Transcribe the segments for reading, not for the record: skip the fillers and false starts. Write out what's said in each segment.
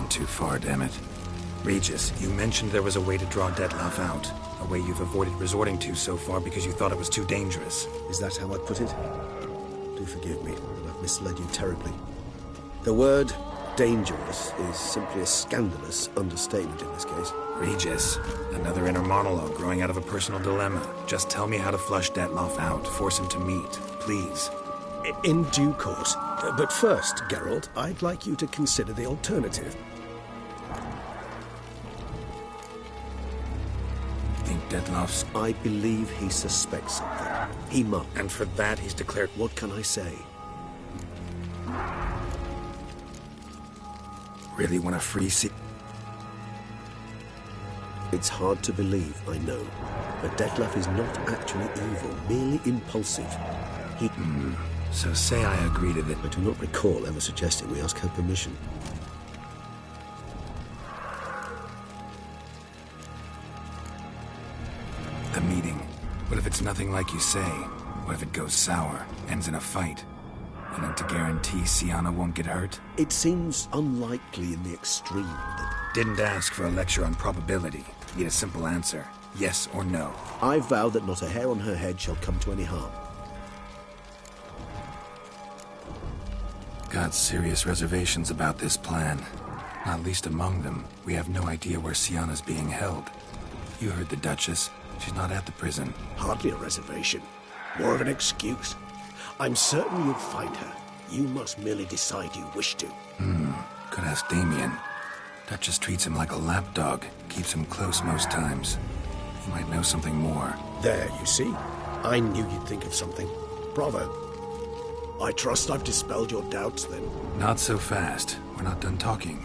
gone too far, damn it. Regis, you mentioned there was a way to draw Dettlaff out. A way you've avoided resorting to so far because you thought it was too dangerous. Is that how I put it? Do forgive me, I've misled you terribly. The word dangerous is simply a scandalous understatement in this case. Regis, another inner monologue growing out of a personal dilemma. Just tell me how to flush Dettlaff out. Force him to meet, please. In due course. But first, Geralt, I'd like you to consider the alternative. Think Dettlaff's... I believe he suspects something. He must. And for that, he's declared... What can I say? Really want to free see... It's hard to believe, I know. But Dettlaff is not actually evil, merely impulsive. He... So say I agree to that. I do not recall ever suggesting we ask her permission. The meeting. What if it's nothing like you say? What if it goes sour, ends in a fight? And then to guarantee Syanna won't get hurt? It seems unlikely in the extreme that... Didn't ask for a lecture on probability. Need a simple answer. Yes or no. I vow that not a hair on her head shall come to any harm. Got serious reservations about this plan. Not least among them, we have no idea where Syanna's being held. You heard the Duchess. She's not at the prison. Hardly a reservation. More of an excuse. I'm certain you'll find her. You must merely decide you wish to. Could ask Damien. Duchess treats him like a lapdog. Keeps him close most times. He might know something more. There, you see? I knew you'd think of something. Bravo. I trust I've dispelled your doubts, then. Not so fast. We're not done talking.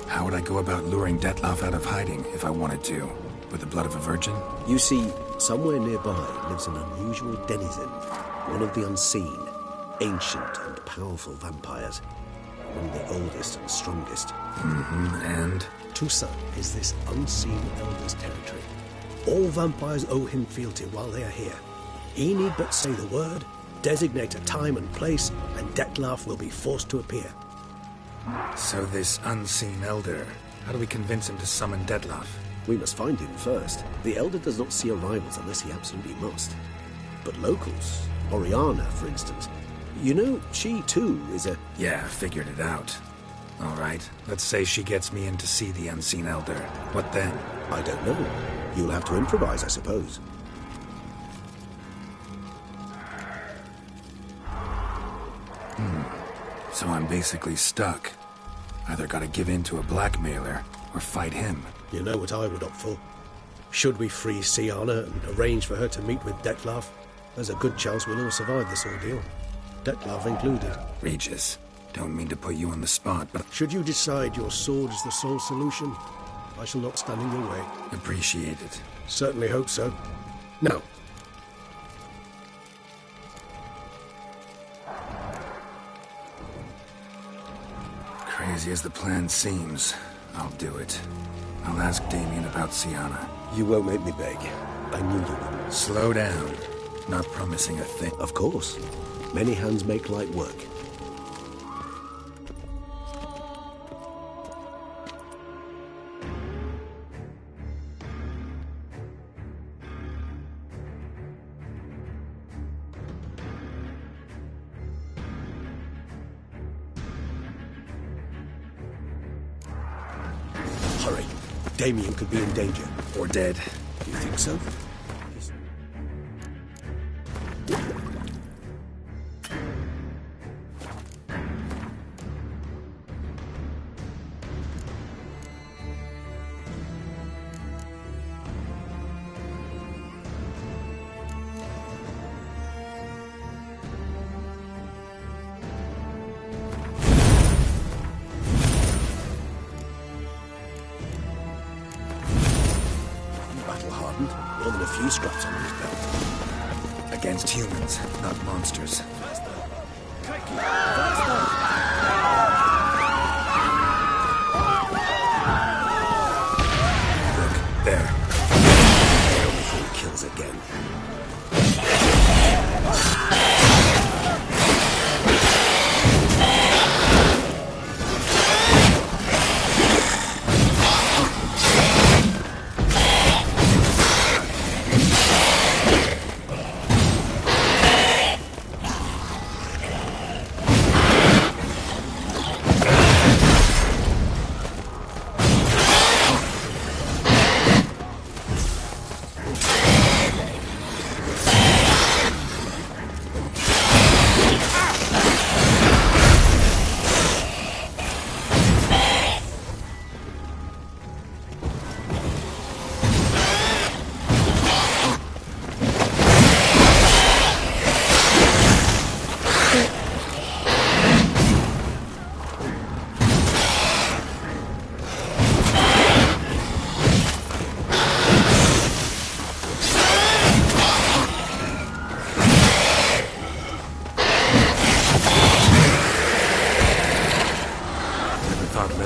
How would I go about luring Dettlaff out of hiding if I wanted to? With the blood of a virgin? You see, somewhere nearby lives an unusual denizen. One of the unseen, ancient and powerful vampires. One of the oldest and strongest. And? Toussaint is this unseen elder's territory. All vampires owe him fealty while they are here. He need but say the word, designate a time and place, and Dettlaff will be forced to appear. So this unseen elder, how do we convince him to summon Dettlaff? We must find him first. The elder does not see arrivals unless he absolutely must. But locals, Oriana, for instance, you know, she too is a... Yeah, figured it out. All right, let's say she gets me in to see the unseen elder. What then? I don't know. You'll have to improvise, I suppose. So I'm basically stuck. Either gotta give in to a blackmailer, or fight him. You know what I would opt for. Should we free Syanna and arrange for her to meet with Dettlaff, there's a good chance we'll all survive this ordeal. Dettlaff included. Regis, don't mean to put you on the spot, but... Should you decide your sword is the sole solution, I shall not stand in your way. Appreciate it. Certainly hope so. Now. Crazy as the plan seems, I'll do it. I'll ask Damien about Syanna. You won't make me beg. I knew you wouldn't. Slow down. Not promising a thing. Of course. Many hands make light work. Hurry. Damien could be in danger. Or dead. You think so? Battle-hardened, more than a few scraps on his belt. Against humans, not monsters. Look, there. Before he kills again.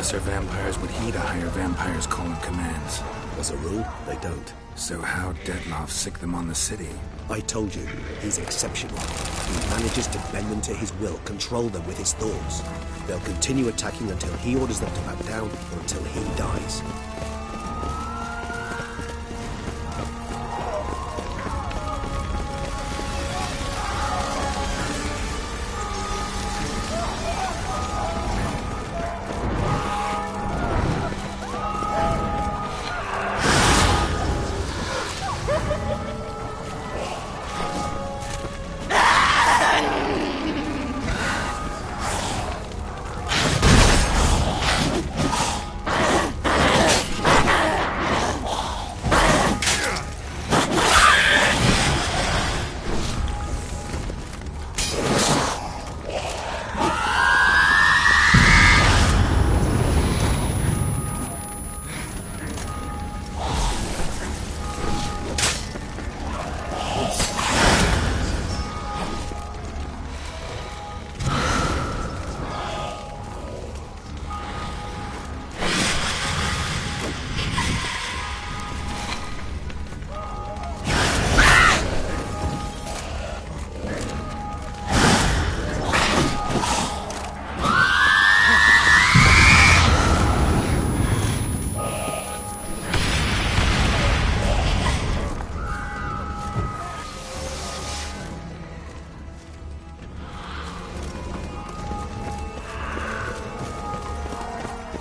lesser vampires would heed a higher vampire's call and commands. As a rule, they don't. So how Dettlaff sick them on the city? I told you, he's exceptional. He manages to bend them to his will, control them with his thoughts. They'll continue attacking until he orders them to back down, or until he dies.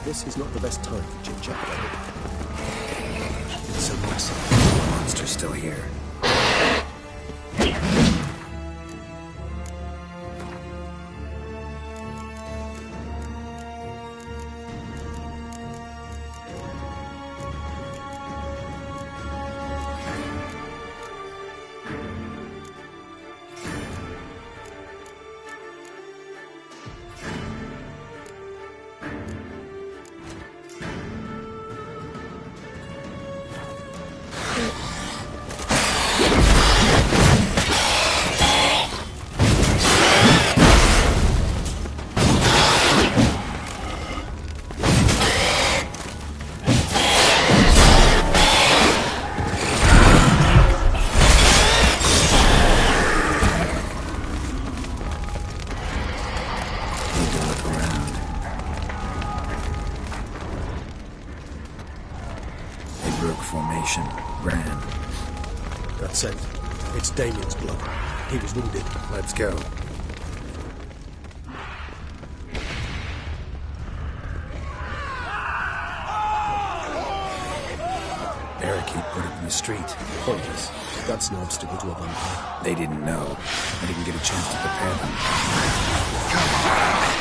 This is not the best time for chit-chat, David. So massive. The monster's still here. Formation. Ran. That's it. It's Damien's blood. He was wounded. Let's go. Barricade put up in the street. Pointless. That's no obstacle to a vampire. They didn't know. I didn't get a chance to prepare them. Come on!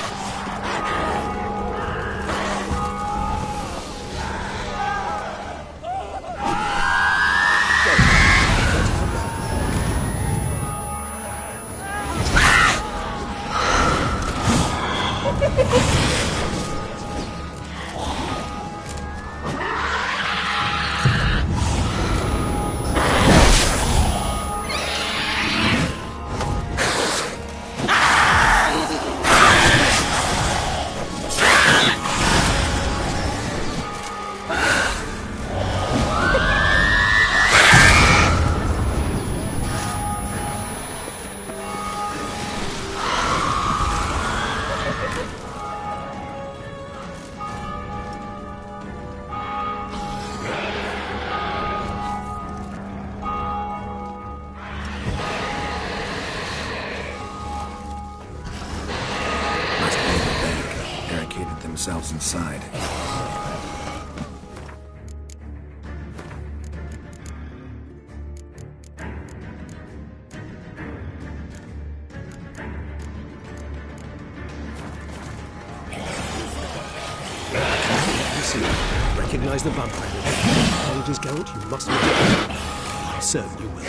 Themselves inside. Recognize the vampire. Apologies, Geralt, you must not. I serve you will.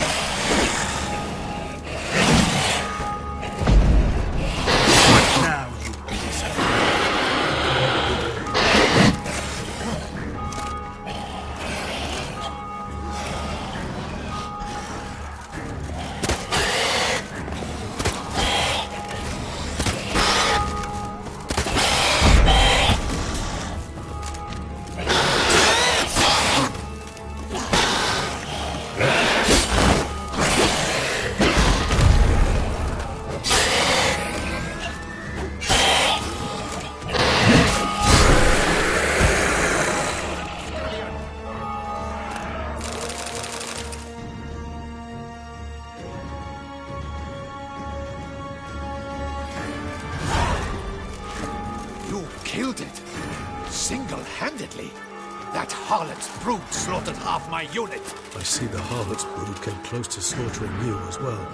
killed it. Single-handedly. That harlot's brood slaughtered half my unit. I see the harlot's brood came close to slaughtering you as well.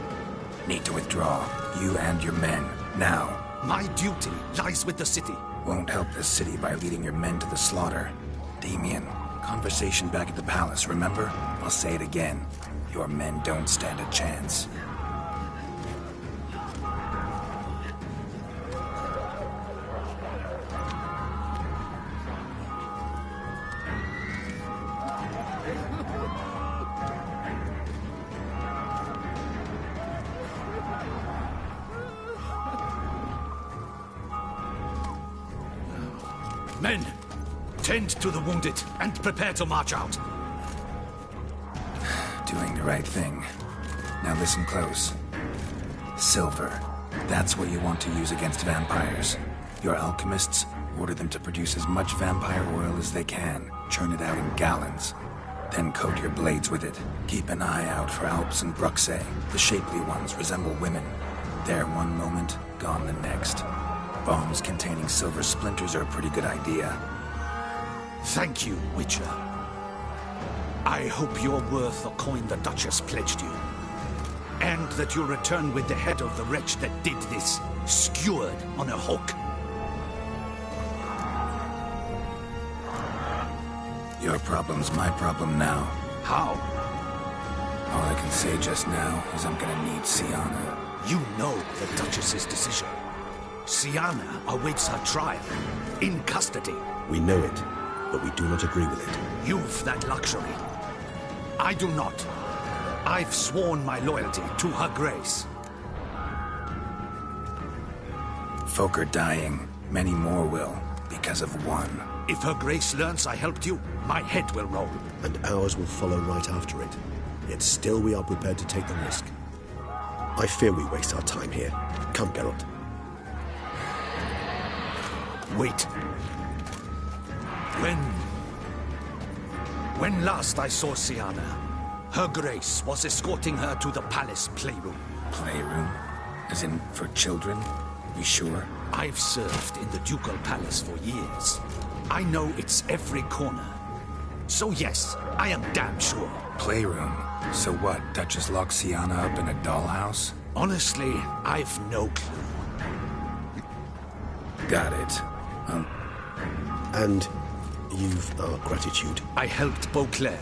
Need to withdraw. You and your men. Now. My duty lies with the city. Won't help the city by leading your men to the slaughter. Damien, conversation back at the palace, remember? I'll say it again. Your men don't stand a chance. Men, tend to the wounded and prepare to march out. Doing the right thing. Now listen close. Silver. That's what you want to use against vampires. Your alchemists, order them to produce as much vampire oil as they can. Churn it out in gallons. Then coat your blades with it. Keep an eye out for Alps and Bruxae. The shapely ones resemble women. There one moment, gone the next. Bombs containing silver splinters are a pretty good idea. Thank you, Witcher. I hope you're worth the coin the Duchess pledged you. And that you'll return with the head of the wretch that did this, skewered on a hook. Your problem's my problem now. How? All I can say just now is I'm gonna need Syanna. You know the Duchess's decision. Syanna awaits her trial, in custody. We know it, but we do not agree with it. You've that luxury. I do not. I've sworn my loyalty to Her Grace. Folk are dying. Many more will, because of one. If Her Grace learns I helped you, my head will roll. And ours will follow right after it. Yet still we are prepared to take the risk. I fear we waste our time here. Come, Geralt. Wait. When last I saw Syanna, Her Grace was escorting her to the palace playroom. Playroom? As in, for children? You sure? I've served in the ducal palace for years. I know it's every corner. So yes, I am damn sure. Playroom? So what, Duchess locked Syanna up in a dollhouse? Honestly, I've no clue. Got it. And you've our gratitude. I helped Beauclair.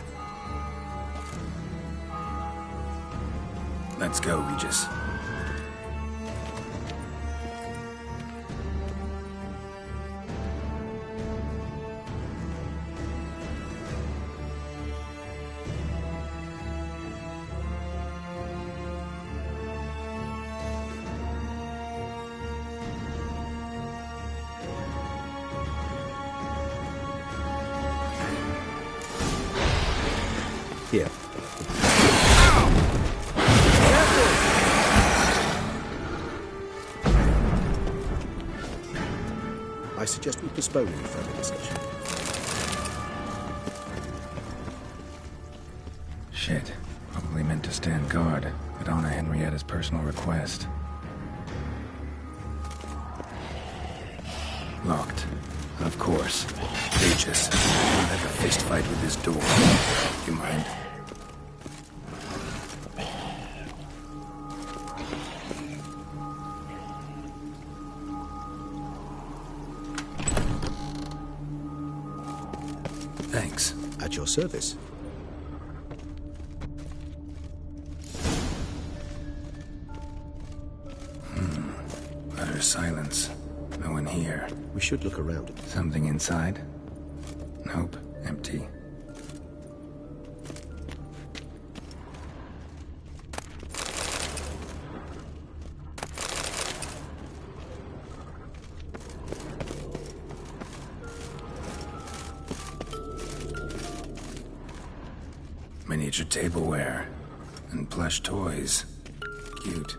Let's go, Regis. Here. I suggest we postpone any further discussion. Shit. Probably meant to stand guard, but honor Henrietta's personal request. Locked. Of course. Regis, don't have a fist fight with this door. You mind? Thanks. At your service. Utter silence. No one here. We should look around. Something inside? Nope. Empty. Miniature tableware. And plush toys. Cute.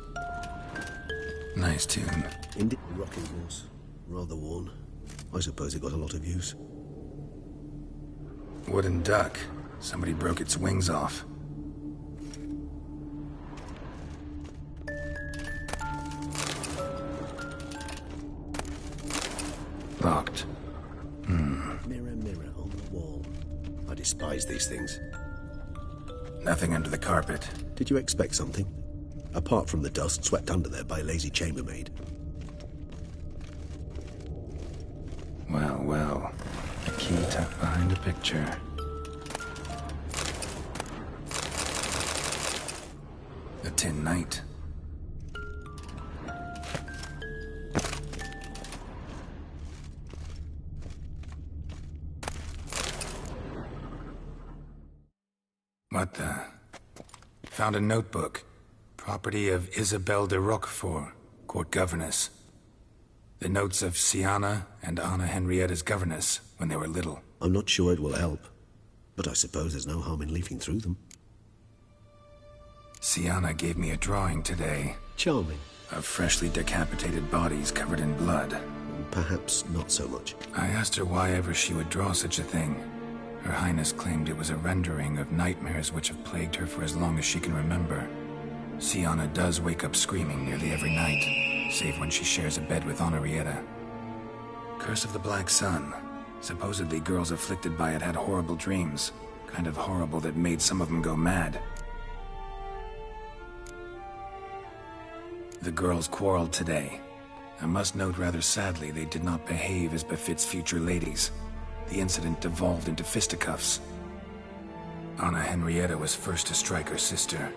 Nice tune. Indeed, rocking horse. Rather worn. I suppose it got a lot of use. Wooden duck. Somebody broke its wings off. locked. Mirror, mirror on the wall. I despise these things. Nothing under the carpet. Did you expect something? Apart from the dust swept under there by a lazy chambermaid. Well, well. A key tucked behind a picture. The Tin Knight. What the? Found a notebook. Property of Isabelle de Roquefort, court governess. The notes of Sienna and Anna Henrietta's governess when they were little. I'm not sure it will help, but I suppose there's no harm in leafing through them. Sienna gave me a drawing today Charming. of freshly decapitated bodies covered in blood. Perhaps not so much. I asked her why ever she would draw such a thing. Her Highness claimed it was a rendering of nightmares which have plagued her for as long as she can remember. Sienna does wake up screaming nearly every night, save when she shares a bed with Henrietta. Curse of the Black Sun. Supposedly girls afflicted by it had horrible dreams. Kind of horrible that made some of them go mad. The girls quarreled today. I must note rather sadly they did not behave as befits future ladies. The incident devolved into fisticuffs. Anna Henrietta was first to strike her sister.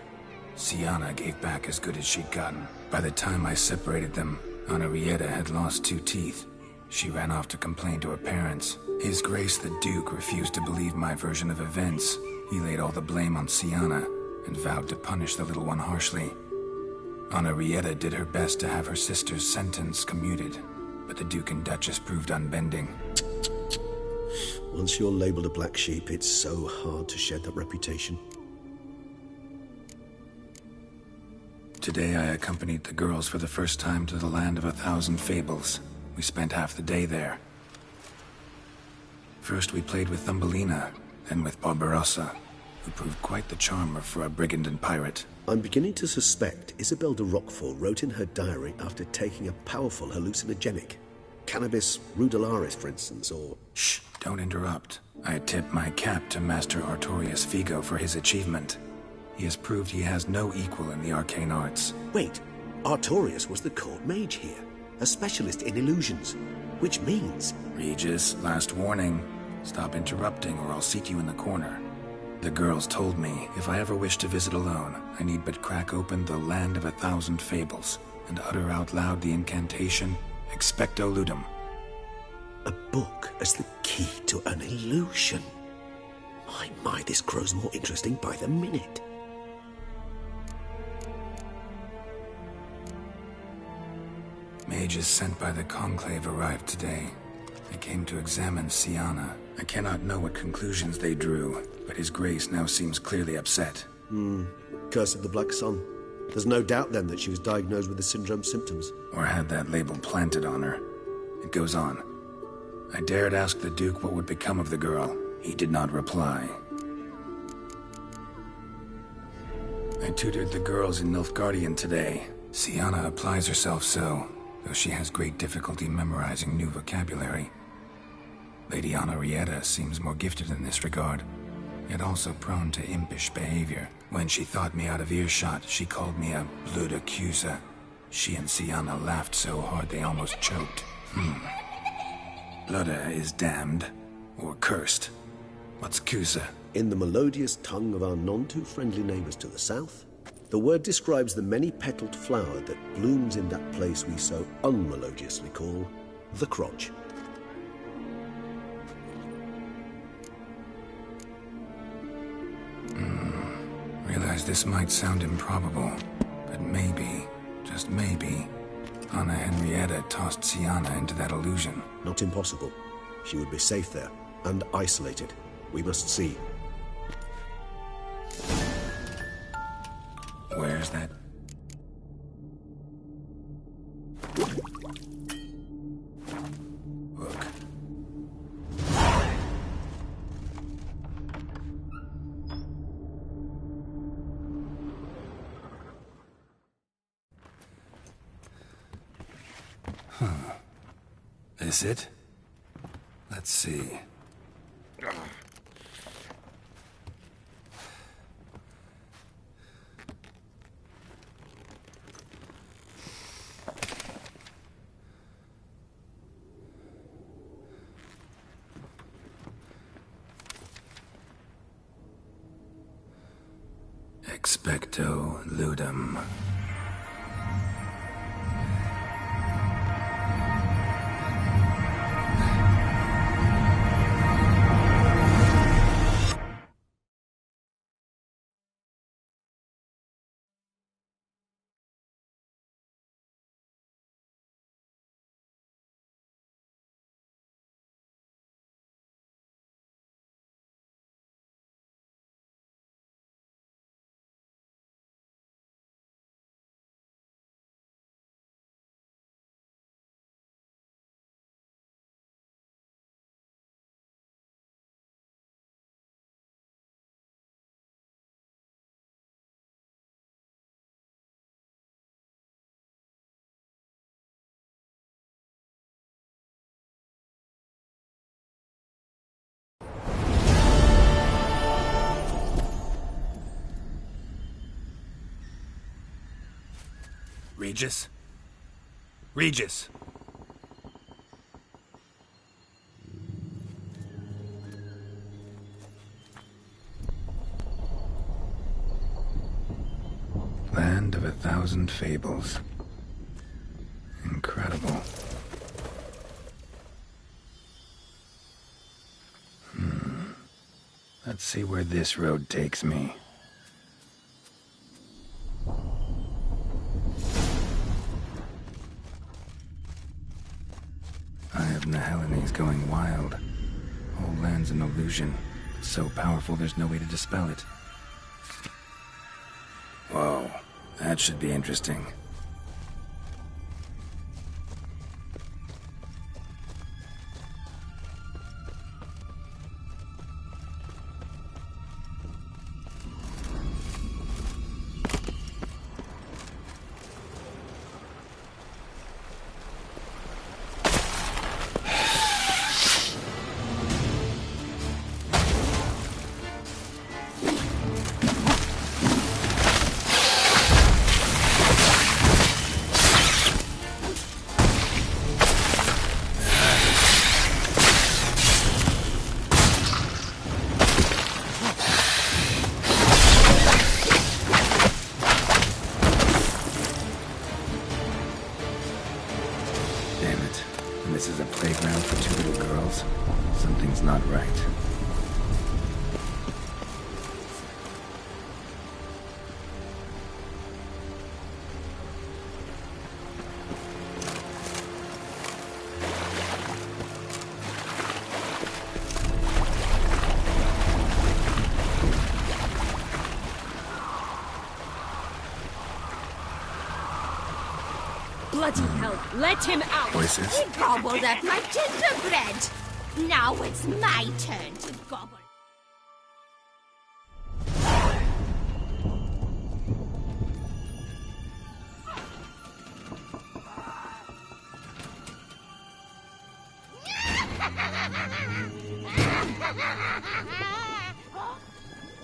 Sienna gave back as good as she'd gotten. By the time I separated them, Henrietta had lost 2 teeth. She ran off to complain to her parents. His Grace the Duke refused to believe my version of events. He laid all the blame on Sienna and vowed to punish the little one harshly. Henrietta did her best to have her sister's sentence commuted, but the Duke and Duchess proved unbending. Once you're labeled a black sheep, it's so hard to shed that reputation. Today I accompanied the girls for the first time to the land of 1,000 fables. We spent half the day there. First we played with Thumbelina, then with Barbarossa, who proved quite the charmer for a brigand and pirate. I'm beginning to suspect Isabelle de Roquefort wrote in her diary after taking a powerful hallucinogenic. Cannabis rudelaris, for instance, or... Shh, don't interrupt. I tip my cap to Master Artorius Figo for his achievement. He has proved he has no equal in the arcane arts. Wait, Artorius was the court mage here, a specialist in illusions, which means... Regis, last warning. Stop interrupting or I'll seat you in the corner. The girls told me if I ever wish to visit alone, I need but crack open the Land of 1,000 Fables and utter out loud the incantation, Expecto Ludum. A book as the key to an illusion. My, this grows more interesting by the minute. Mages sent by the Conclave arrived today. They came to examine Sienna. I cannot know what conclusions they drew, but His Grace now seems clearly upset. Curse of the Black Sun. There's no doubt then that she was diagnosed with the syndrome symptoms. Or had that label planted on her. It goes on. I dared ask the Duke what would become of the girl. He did not reply. I tutored the girls in Nilfgaardian today. Sienna applies herself so, though she has great difficulty memorizing new vocabulary. Lady Henrietta seems more gifted in this regard, yet also prone to impish behavior. When she thought me out of earshot, she called me a blood accuser. She and Sienna laughed so hard they almost choked. Blood is damned, or cursed. What's Cusa? In the melodious tongue of our none-too-friendly neighbors to the south, the word describes the many-petaled flower that blooms in that place we so unmelodiously call the crotch. Realize this might sound improbable, but maybe, just maybe, Anna Henrietta tossed Sienna into that illusion. Not impossible. She would be safe there, and isolated. We must see. Where's that? Look. This it? Let's see. Expecto ludum. Regis? Regis! Land of 1,000 fables. Incredible. Let's see where this road takes me. Eye of Nehelene going wild. Whole land's an illusion. It's so powerful there's no way to dispel it. Whoa, that should be interesting. This is a playground for two little girls. Something's not right. Bloody hell, let him out! Voices? He gobbled up my gingerbread. Now it's my turn to gobble.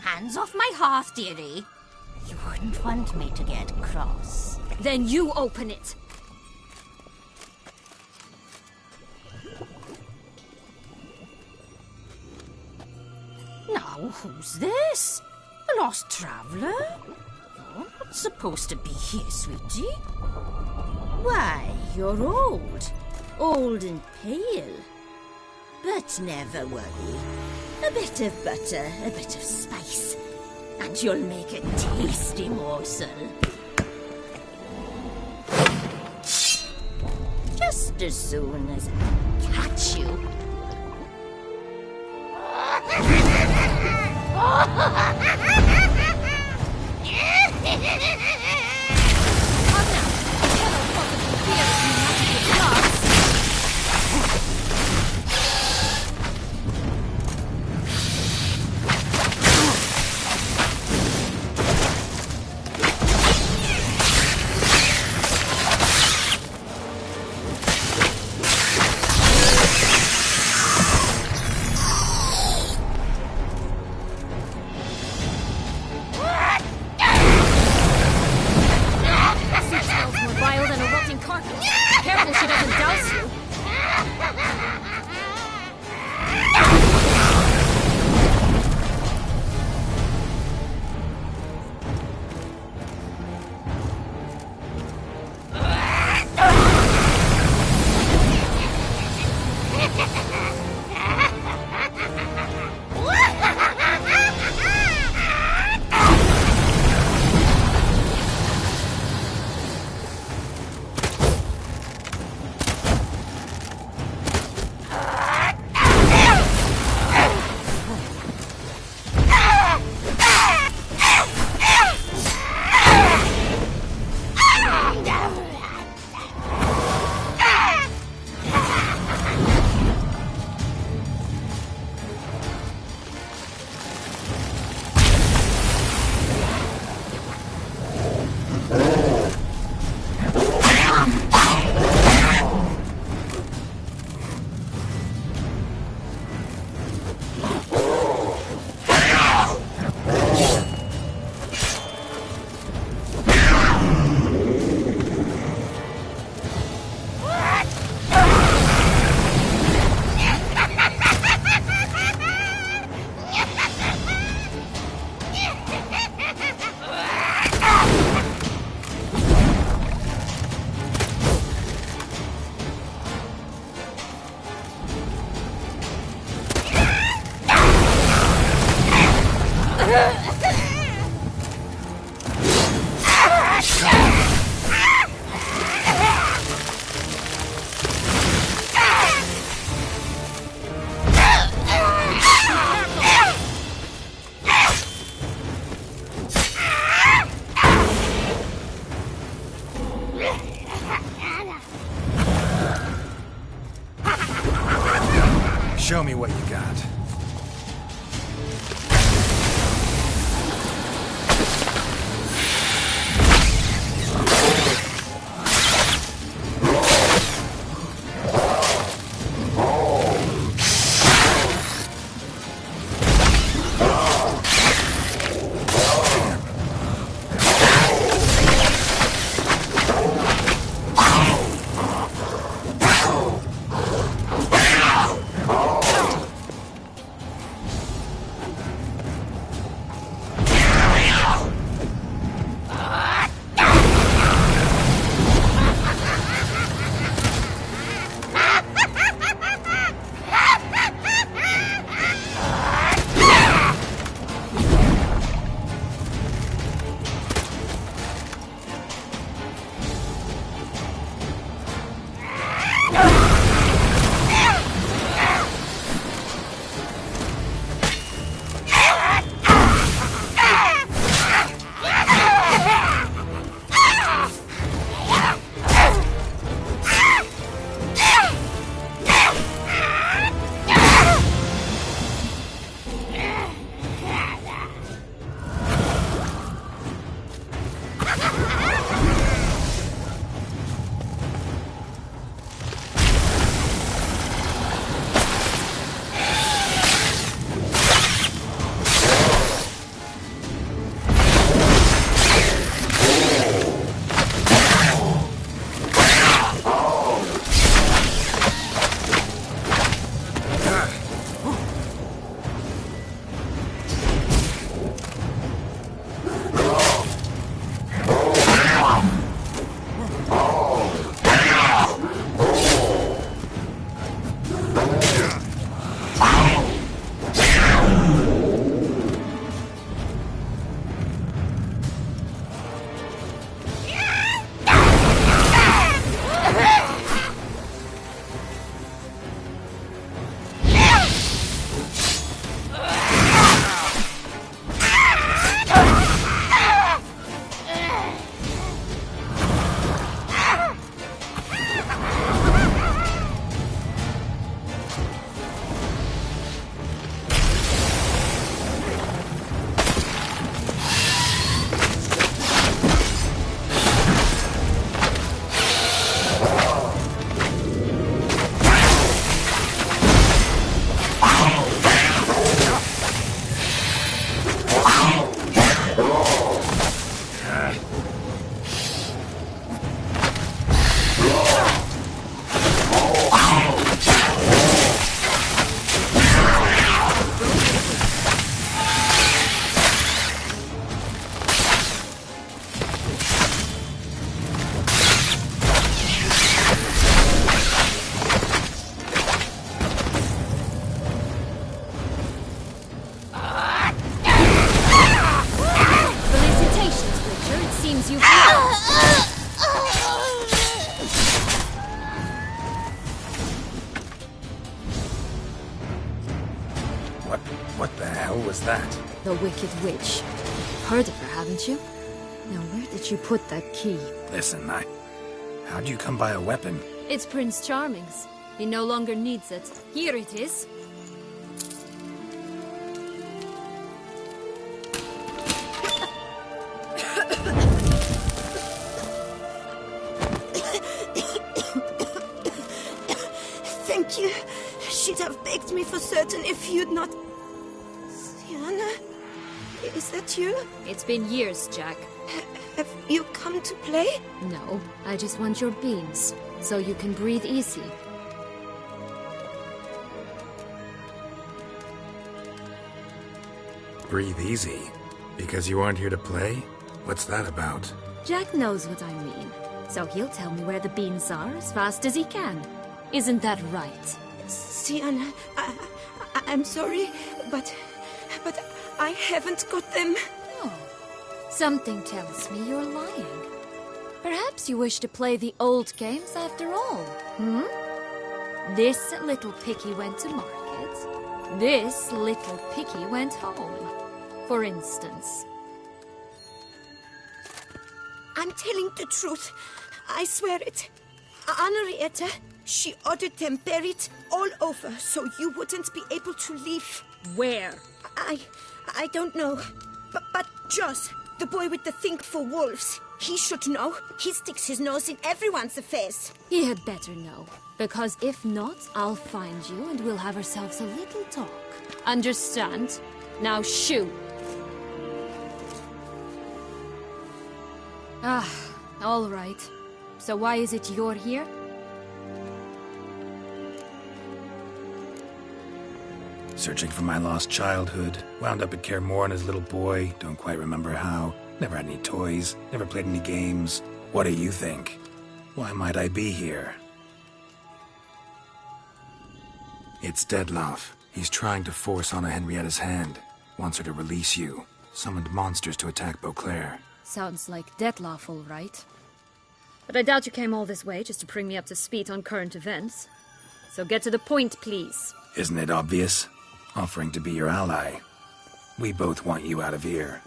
Hands off my hearth, dearie. You wouldn't want me to get cross. Then you open it. Now, who's this? A lost traveler? You're not supposed to be here, sweetie. Why, you're old. Old and pale. But never worry. A bit of butter, a bit of spice, and you'll make a tasty morsel. Just as soon as I catch you. Show me what you got. What the hell was that? The Wicked Witch. Heard of her, haven't you? Now, where did you put that key? Listen, how'd you come by a weapon? It's Prince Charming's. He no longer needs it. Here it is. Thank you. She'd have begged me for certain if you'd not... Sienna? Is that you? It's been years, Jack. Have you come to play? No, I just want your beans, so you can breathe easy. Breathe easy? Because you aren't here to play? What's that about? Jack knows what I mean, so he'll tell me where the beans are as fast as he can. Isn't that right? Sienna, I'm sorry, but I haven't got them. Oh, something tells me you're lying. Perhaps you wish to play the old games after all, hmm? This little picky went to market. This little picky went home, for instance. I'm telling the truth. I swear it. Anarietta, She ordered them buried all over so you wouldn't be able to leave. Where? I don't know. But Joss, the boy with the thing for wolves, he should know. He sticks his nose in everyone's affairs. He had better know. Because if not, I'll find you and we'll have ourselves a little talk. Understand? Now shoo! Ah, all right. So why is it you're here? Searching for my lost childhood. Wound up at Kaer Morhen as a little boy. Don't quite remember how. Never had any toys. Never played any games. What do you think? Why might I be here? It's Dettlaff. He's trying to force Anna Henrietta's hand. Wants her to release you. Summoned monsters to attack Beauclair. Sounds like Dettlaff, all right. But I doubt you came all this way just to bring me up to speed on current events. So get to the point, please. Isn't it obvious? Offering to be your ally. We both want you out of here.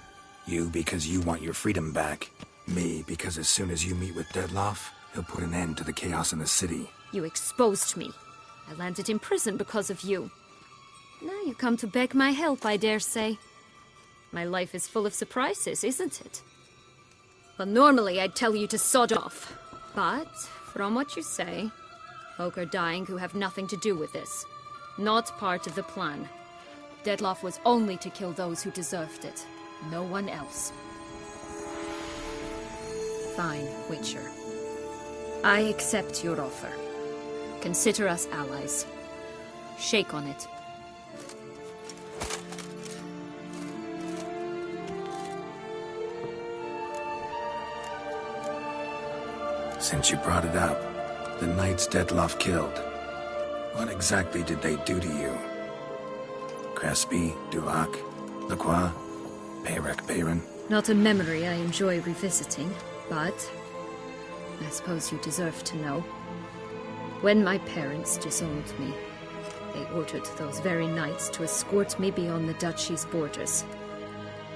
You because you want your freedom back. Me because as soon as you meet with Dettlaff, he'll put an end to the chaos in the city. You exposed me. I landed in prison because of you. Now you come to beg my help, I dare say. My life is full of surprises, isn't it? Well, normally I'd tell you to sod off. But, from what you say, folk are dying who have nothing to do with this. Not part of the plan. Dettlaff was only to kill those who deserved it. No one else. Fine, Witcher. I accept your offer. Consider us allies. Shake on it. Since you brought it up, the knights Dettlaff killed. What exactly did they do to you? Crespi, Duvac, Lacroix, Peyrac Peyran? Not a memory I enjoy revisiting, but I suppose you deserve to know. When my parents disowned me, they ordered those very knights to escort me beyond the duchy's borders.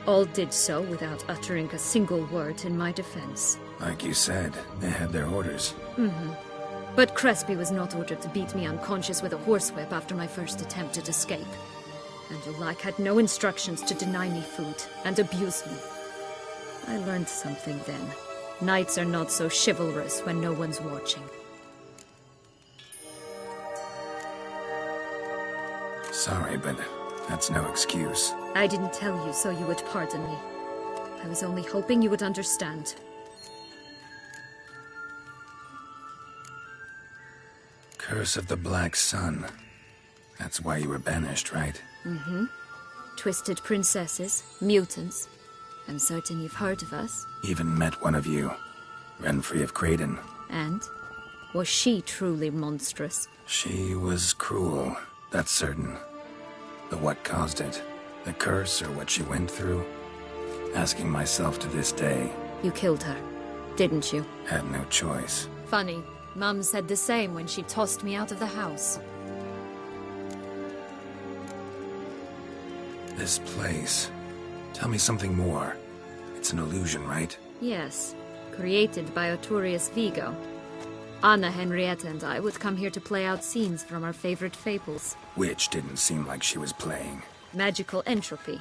All did so without uttering a single word in my defense. Like you said, they had their orders. But Crespi was not ordered to beat me unconscious with a horsewhip after my first attempted escape. And Dulac had no instructions to deny me food and abuse me. I learned something then. Knights are not so chivalrous when no one's watching. Sorry, but that's no excuse. I didn't tell you so you would pardon me. I was only hoping you would understand. Curse of the Black Sun. That's why you were banished, right? Twisted princesses, mutants. I'm certain you've heard of us. Even met one of you. Renfri of Craden. And? Was she truly monstrous? She was cruel, that's certain. But what caused it? The curse or what she went through? Asking myself to this day. You killed her, didn't you? Had no choice. Funny. Mum said the same when she tossed me out of the house. This place. Tell me something more. It's an illusion, right? Yes, created by Arturius Vigo. Anna Henrietta and I would come here to play out scenes from our favorite fables. Which didn't seem like she was playing. Magical entropy.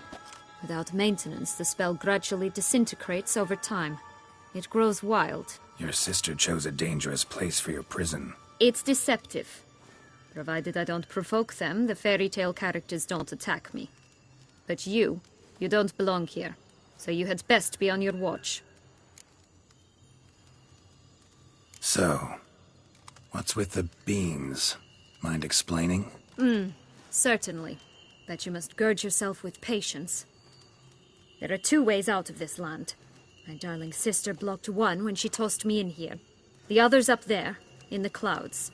Without maintenance, the spell gradually disintegrates over time. It grows wild. Your sister chose a dangerous place for your prison. It's deceptive. Provided I don't provoke them, the fairy tale characters don't attack me. But you don't belong here. So you had best be on your watch. So, what's with the beans? Mind explaining? Certainly. But you must gird yourself with patience. There are 2 ways out of this land. My darling sister blocked one when she tossed me in here. The other's up there, in the clouds.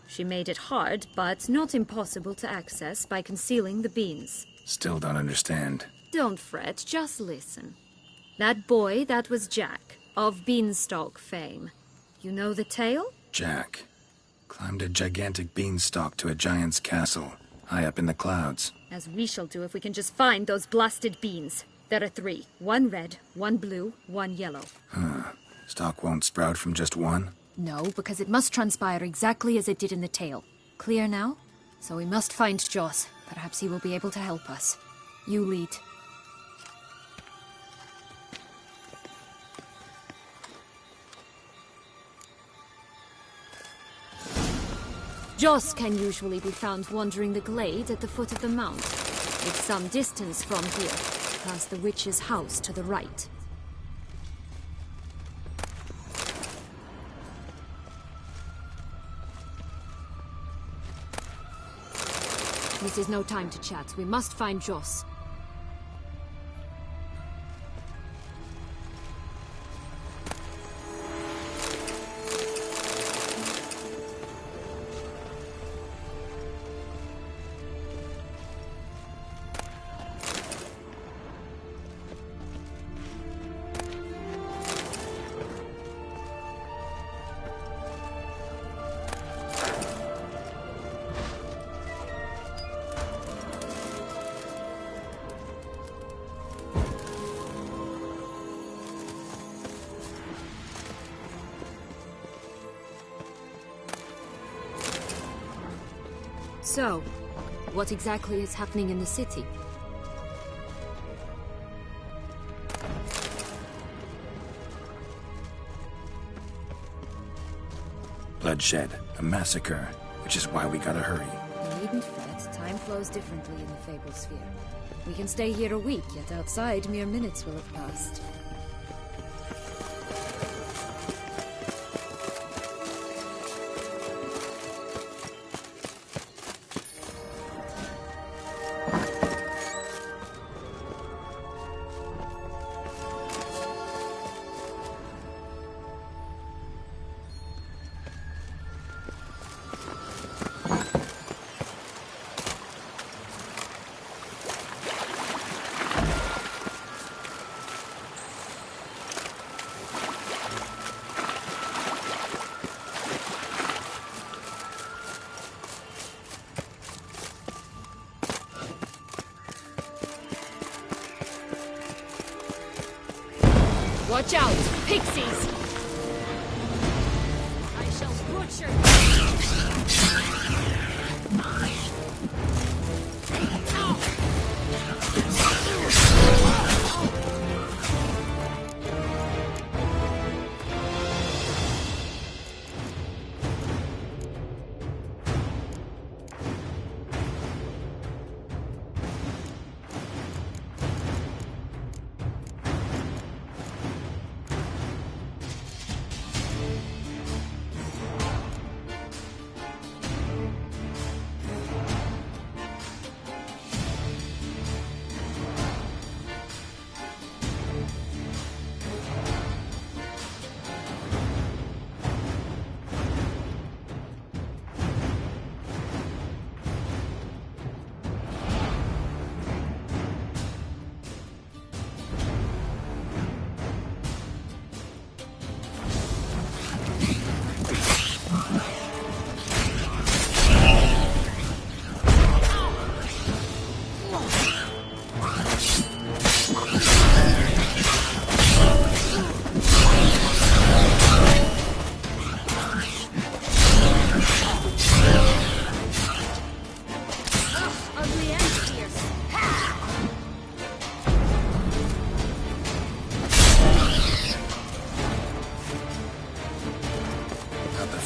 She made it hard, but not impossible to access by concealing the beans. Still don't understand. Don't fret, just listen. That boy, that was Jack, of Beanstalk fame. You know the tale? Jack climbed a gigantic beanstalk to a giant's castle, high up in the clouds. As we shall do if we can just find those blasted beans. There are 3. 1 red, 1 blue, 1 yellow. Stalk won't sprout from just one? No, because it must transpire exactly as it did in the tale. Clear now? So we must find Joss. Perhaps he will be able to help us. You lead. Joss can usually be found wandering the glade at the foot of the mount. It's some distance from here, past the witch's house to the right. This is no time to chat. We must find Joss. So, what exactly is happening in the city? Bloodshed, a massacre, which is why we gotta hurry. You needn't fret. Time flows differently in the Fable Sphere. We can stay here a week, yet outside mere minutes will have passed. Watch out! Pixies! I shall butcher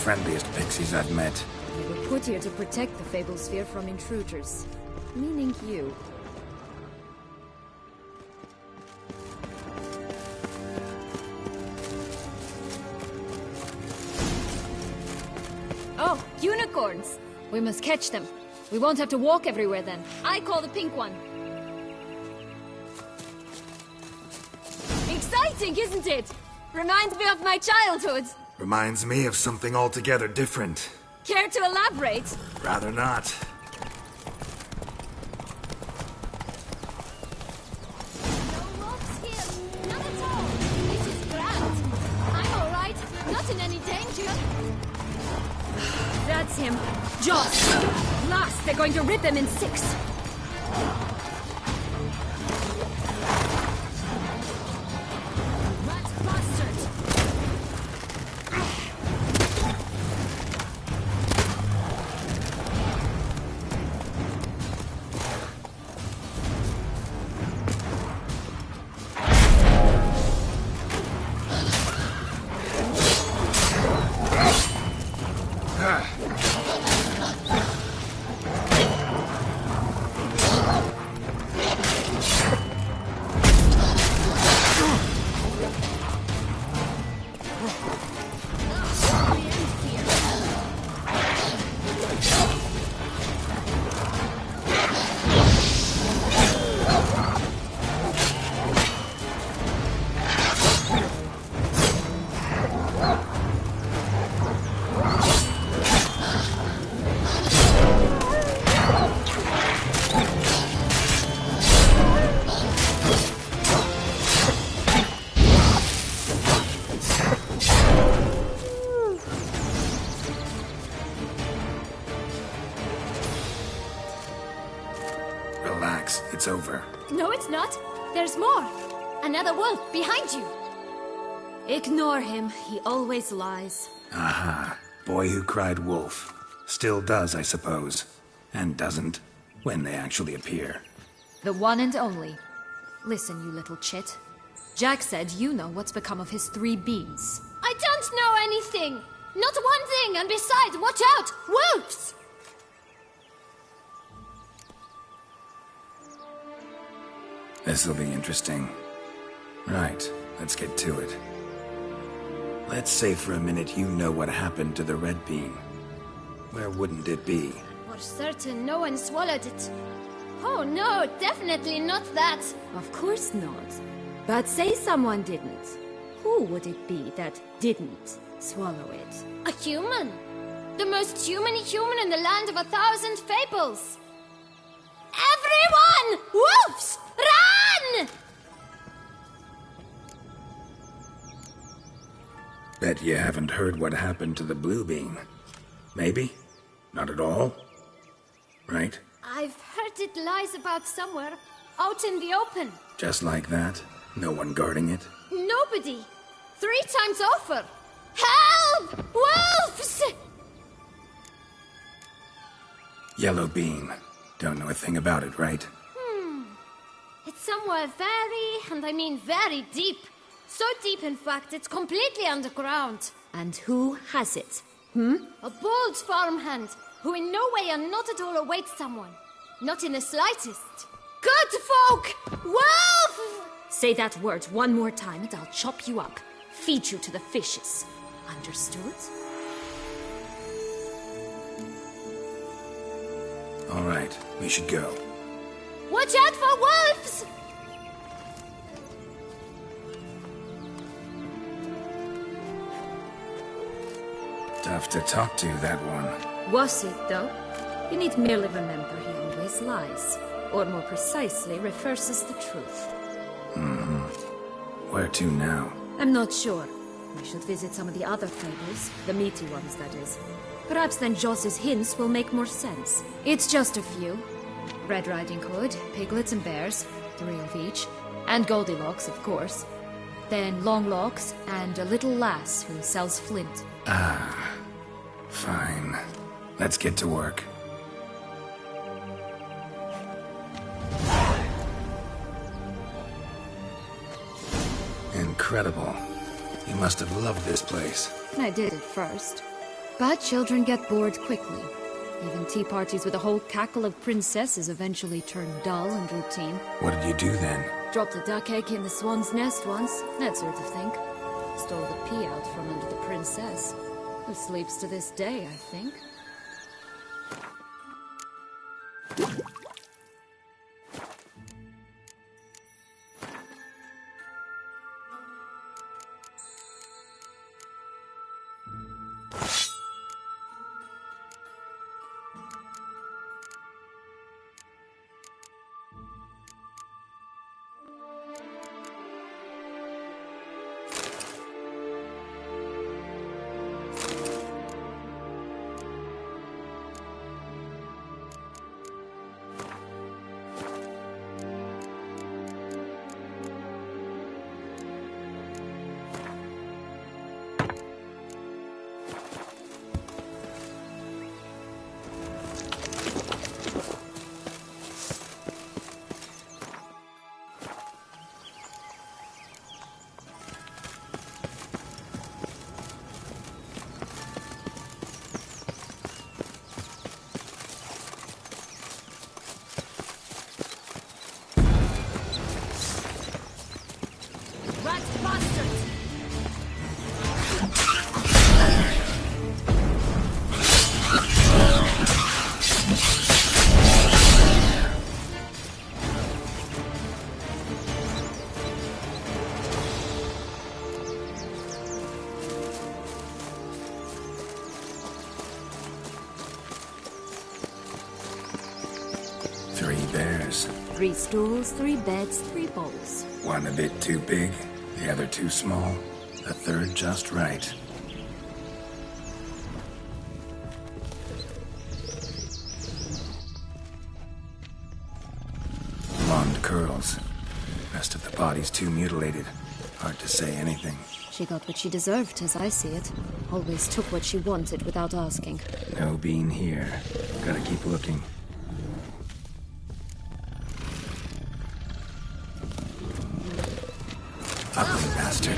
friendliest pixies I've met. We were put here to protect the Fable Sphere from intruders. Meaning you. Oh, unicorns! We must catch them. We won't have to walk everywhere then. I call the pink one. Exciting, isn't it? Reminds me of my childhood. Reminds me of something altogether different. Care to elaborate? Rather not. No ropes here. None at all. This is grand. I'm all right. Not in any danger. That's him. Joss. Last, they're going to rip him in 6. Rat bastard. Relax, it's over. No, it's not. There's more. Another wolf behind you. Ignore him. He always lies. Aha. Boy who cried wolf. Still does, I suppose. And doesn't, when they actually appear. The one and only. Listen, you little chit. Jack said you know what's become of his 3 beans. I don't know anything! Not one thing, and besides, watch out! Wolves! This'll be interesting. Right, let's get to it. Let's say for a minute you know what happened to the red bean. Where wouldn't it be? For certain, no one swallowed it. Oh no, definitely not that. Of course not. But say someone didn't. Who would it be that didn't swallow it? A human. The most human-y human in the land of 1,000 fables. Everyone! Wolves! Run! Bet you haven't heard what happened to the blue bean. Maybe? Not at all? Right? I've heard it lies about somewhere, out in the open. Just like that? No one guarding it? Nobody. 3 times over. Help! Wolves! Yellow bean. Don't know a thing about it, right? It's somewhere very, and I mean very deep. So deep, in fact, it's completely underground. And who has it? A bold farmhand, who in no way and not at all awaits someone. Not in the slightest. Good folk! Wolf! Say that word one more time and I'll chop you up. Feed you to the fishes. Understood? All right, we should go. Watch out for wolves! Tough to talk to, that one. Was it, though? You need merely remember he always lies. Or more precisely, reverses the truth. Where to now? I'm not sure. We should visit some of the other fables. The meaty ones, that is. Perhaps then Joss's hints will make more sense. It's just a few. Red Riding Hood, piglets and bears, 3 of each. And Goldilocks, of course. Then Longlocks, and a little lass who sells flint. Fine. Let's get to work. Incredible. You must have loved this place. I did at first. But children get bored quickly. Even tea parties with a whole cackle of princesses eventually turn dull and routine. What did you do then? Dropped a duck egg in the swan's nest once, that sort of thing. Stole the pea out from under the princess, who sleeps to this day, I think. Bears. 3 stools, 3 beds, 3 bowls. One a bit too big, the other too small, the third just right. curls. Rest of the body's too mutilated. Hard to say anything. She got what she deserved, as I see it. Always took what she wanted without asking. No bean here. Gotta keep looking. Ugly bastard.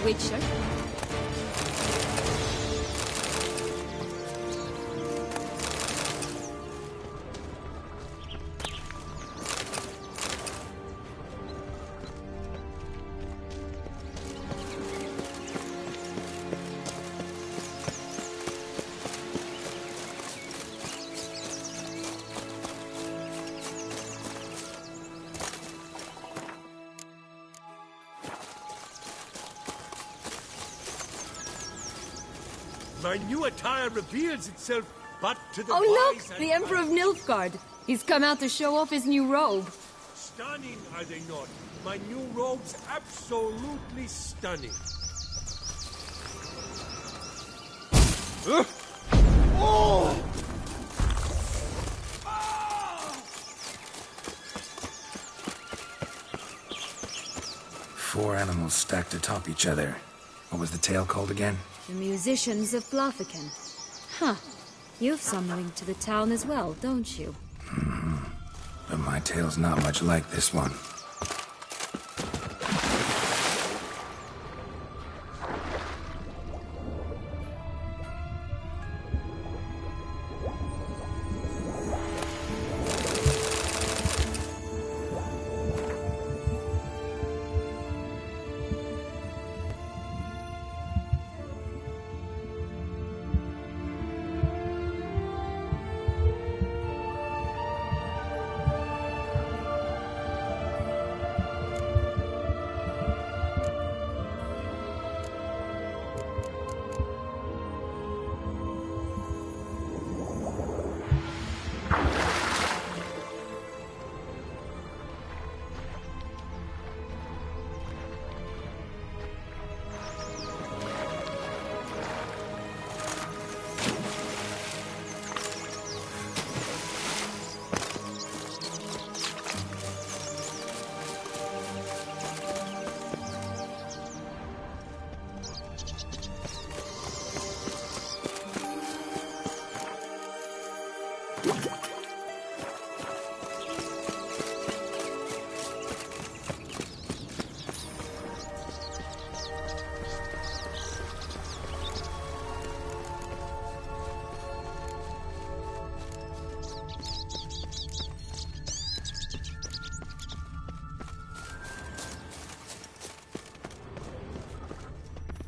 Witcher? My new attire reveals itself but to the Oh, wise look! and The Emperor of Nilfgaard. He's come out to show off his new robe. Stunning, are they not? My new robe's absolutely stunning. Oh! 4 animals stacked atop each other. What was the tale called again? The musicians of Blaviken. Huh. You've some link to the town as well, don't you? But my tale's not much like this one.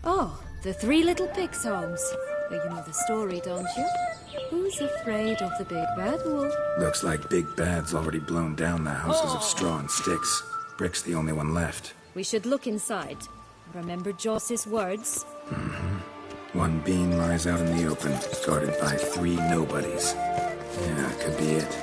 Oh, the 3 little pigs' homes. But you know the story, don't you? Who's afraid of the big bad wolf? Looks like Big Bad's already blown down the houses of straw and sticks. Brick's the only one left. We should look inside. Remember Joss's words? One bean lies out in the open, guarded by 3 nobodies. Yeah, could be it.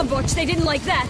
Stormwatch, they didn't like that.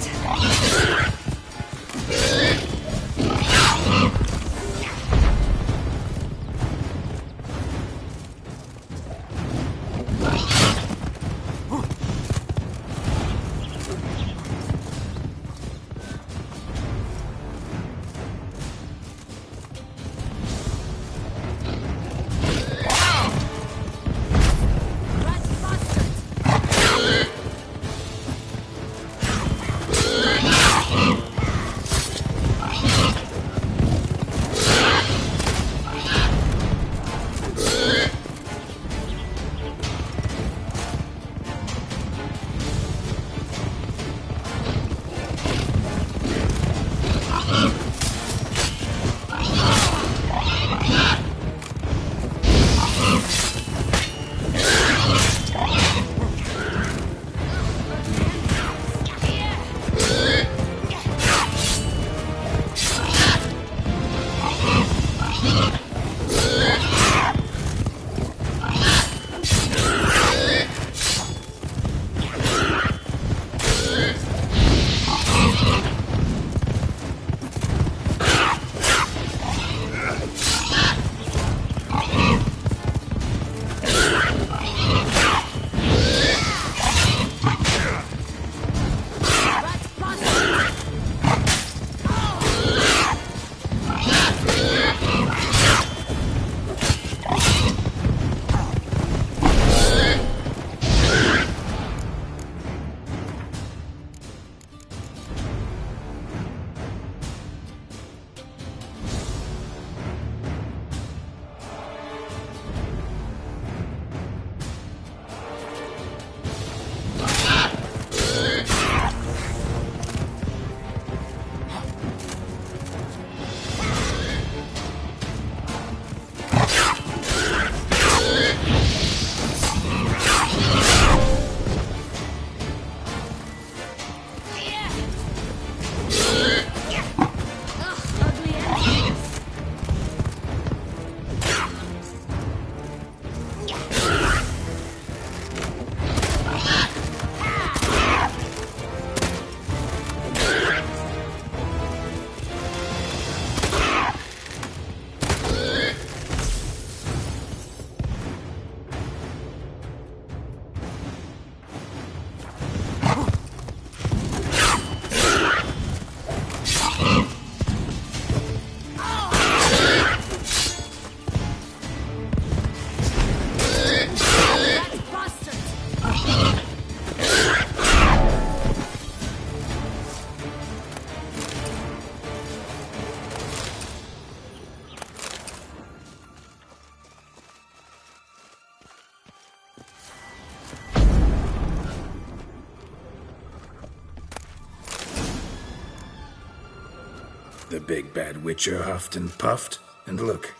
The big bad Witcher huffed and puffed, and look,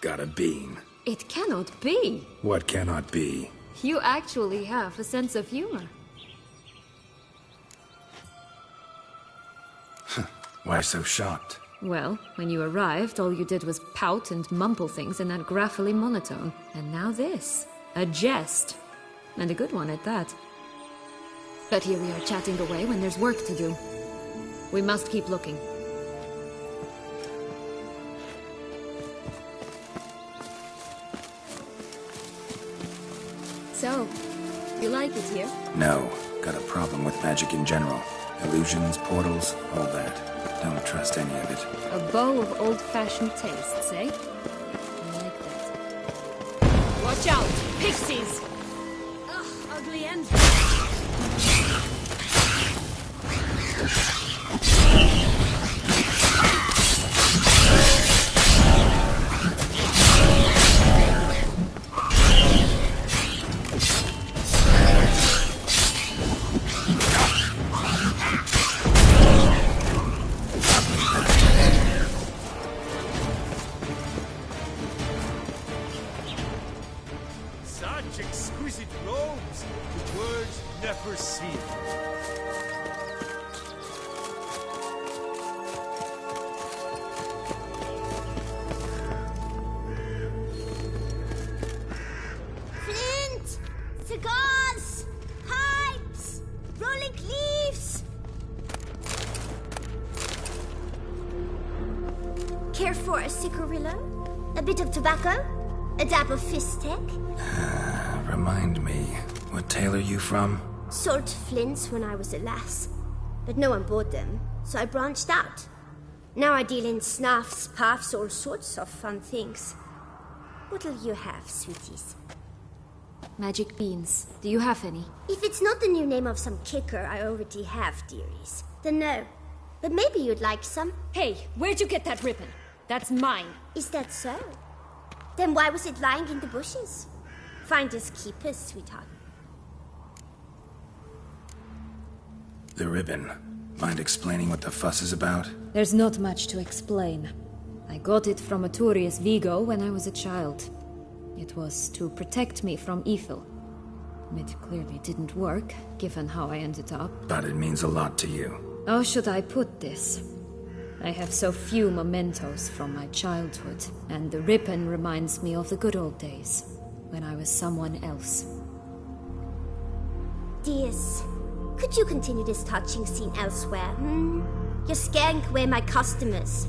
got a beam. It cannot be. What cannot be? You actually have a sense of humor. Why so shocked? Well, when you arrived, all you did was pout and mumble things in that graphically monotone. And now this. A jest. And a good one at that. But here we are chatting away when there's work to do. We must keep looking. So, you like it here? No. Got a problem with magic in general. Illusions, portals, all that. Don't trust any of it. A bow of old-fashioned tastes, eh? I like that. Watch out! Pixies! Ugh, ugly end. Such exquisite robes, the words never seen. Flint! Cigars! Pipes! Rolling leaves! care for a cigarillo? A bit of tobacco? A dab of fistek? Remind me, what tale are you from? Sold flints when I was a lass. But no one bought them, so I branched out. Now I deal in snuffs, puffs, all sorts of fun things. What'll you have, sweeties? Magic beans. Do you have any? If it's not the new name of some kicker I already have, dearies, then no. But maybe you'd like some. Hey, where'd you get that ribbon? That's mine. Is that so? Then why was it lying in the bushes? Finders keepers, sweetheart. The ribbon. Mind explaining what the fuss is about? There's not much to explain. I got it from Arturius Vigo when I was a child. It was to protect me from evil. It clearly didn't work, given how I ended up. But it means a lot to you. How should I put this? I have so few mementos from my childhood, and the ribbon reminds me of the good old days, when I was someone else. Dears, could you continue this touching scene elsewhere, You're scaring away my customers.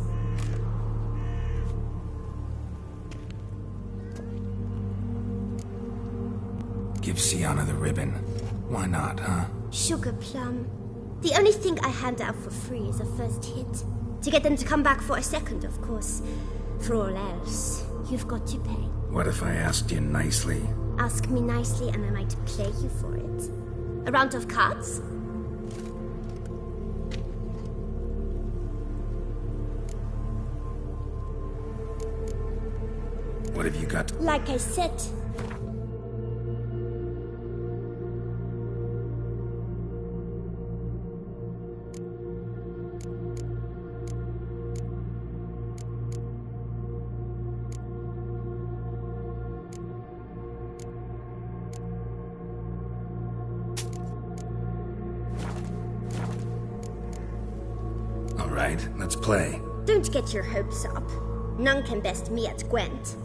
Give Sienna the ribbon. Why not, huh? Sugar plum. The only thing I hand out for free is a first hit. To get them to come back for a second, of course. For all else, you've got to pay. What if I asked you nicely? Ask me nicely and I might play you for it. A round of cards? What have you got? Like I said, Let's play. don't get your hopes up. None can best me at Gwent.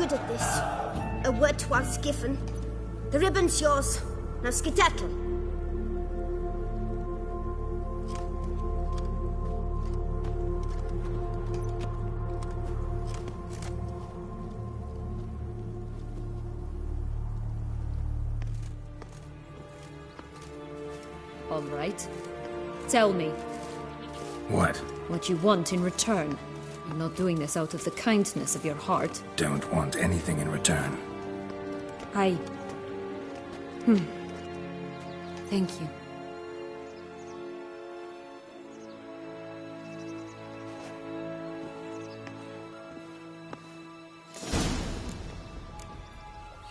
good at this. A word once given. The ribbon's yours. Now skedaddle. All right. Tell me. What? What you want in return. You're not doing this out of the kindness of your heart. Don't want anything in return. Thank you.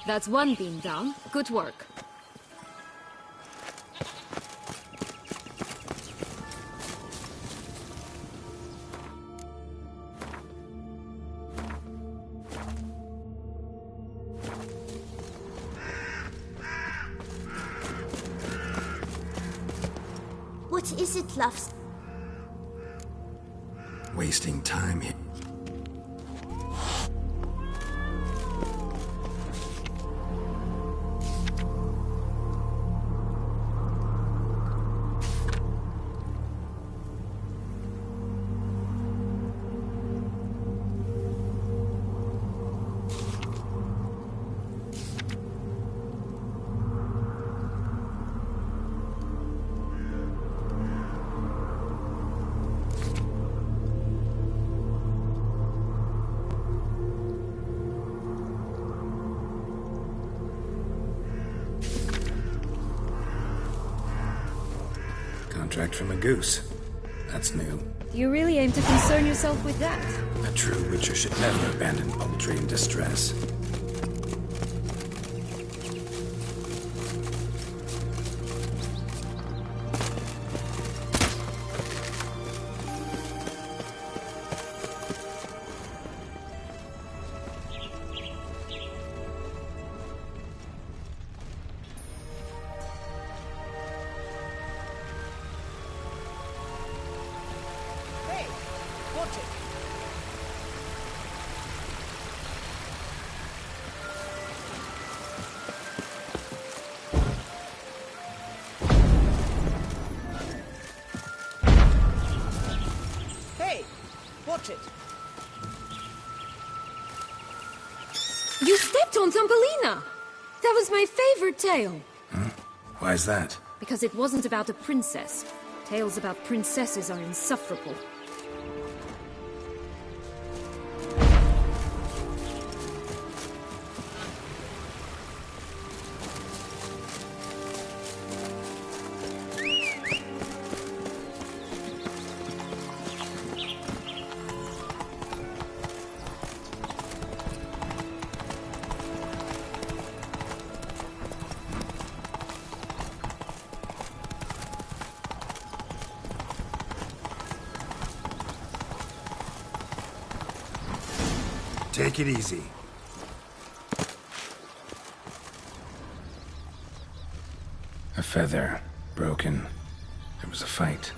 That's one beam down. Good work. What is it, loves? Wasting time here. Contract from a goose. That's new. You really aim to concern yourself with that? A true Witcher should never abandon poultry in distress. Watch it. You stepped on Thumbelina! That was my favorite tale. Huh? Why's that? Because it wasn't about a princess. Tales about princesses are insufferable. Take it easy. A feather. Broken. There was a fight.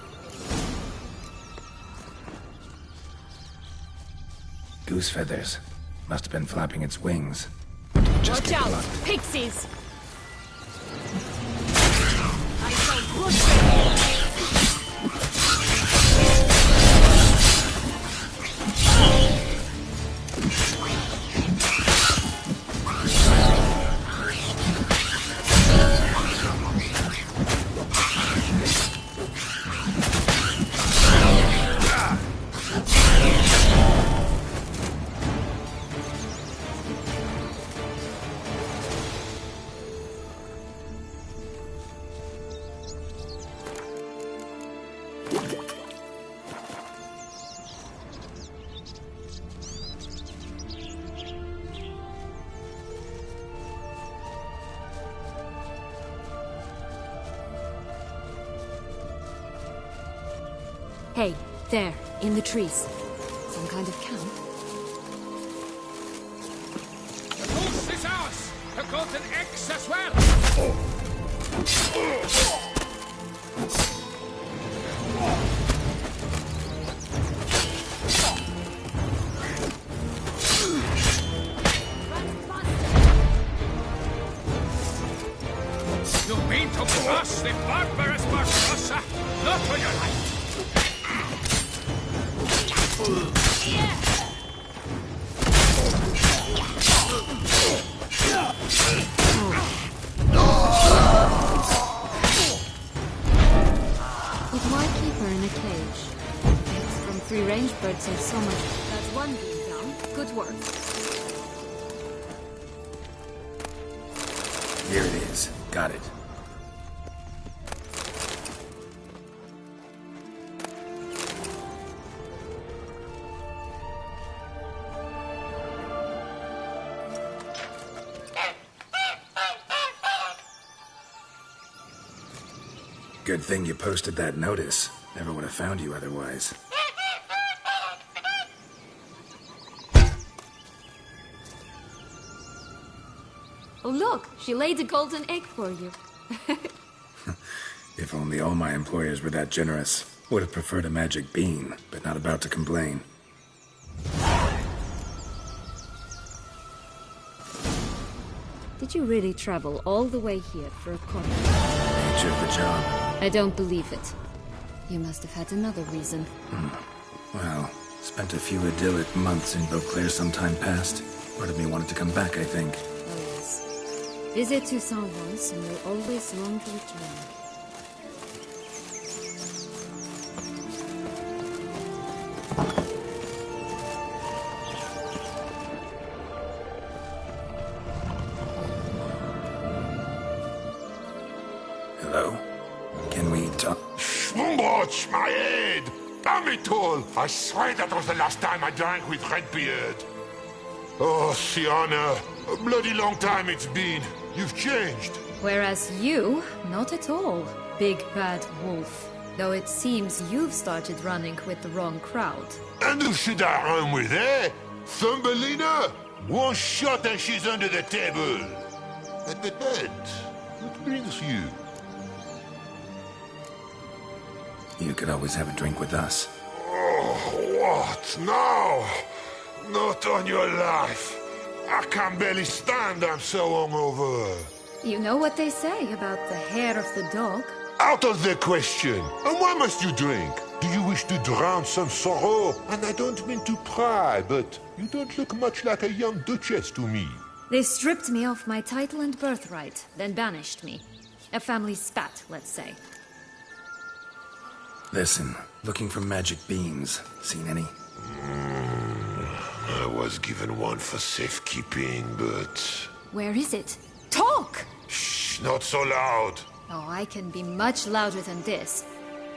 Goose feathers. Must have been flapping its wings. Just Watch out! plucked. Pixies! I shall push them. Hey, there, in the trees. Some kind of camp? The goose is ours! The golden eggs as well! much closer! Not on your life! With my keeper in a cage, eggs from 3 range birds and so much. That's one being done. Good work. Here it is. Got it. Good thing you posted that notice. Never would have found you otherwise. Oh look, she laid a golden egg for you. If only all my employers were that generous. Would have preferred a magic bean, but not about to complain. Did you really travel all the way here for a coin? Nature of the job. I don't believe it. You must have had another reason. Well, spent a few idyllic months in Beauclair some time past. Part of me wanted to come back, I think. Oh yes. Visit Toussaint once and you'll always long to return. Hello? Can we talk? Schwumbotsch, my head! Damn it all! I swear that was the last time I drank with Redbeard. Oh, Sienna, a bloody long time it's been. You've changed. Whereas you, not at all, big bad wolf. Though it seems you've started running with the wrong crowd. And who should I run with, eh? Thumbelina? One shot and she's under the table. But, what brings you? You could always have a drink with us. Oh, what now? Not on your life. I can barely stand, I'm so hungover. You know what they say about the hair of the dog? Out of the question. And why must you drink? Do you wish to drown some sorrow? And I don't mean to pry, but you don't look much like a young duchess to me. They stripped me of my title and birthright, then banished me. A family spat, let's say. Listen, looking for magic beans. Seen any? I was given one for safekeeping, but... Where is it? Talk! Shh, not so loud. Oh, I can be much louder than this.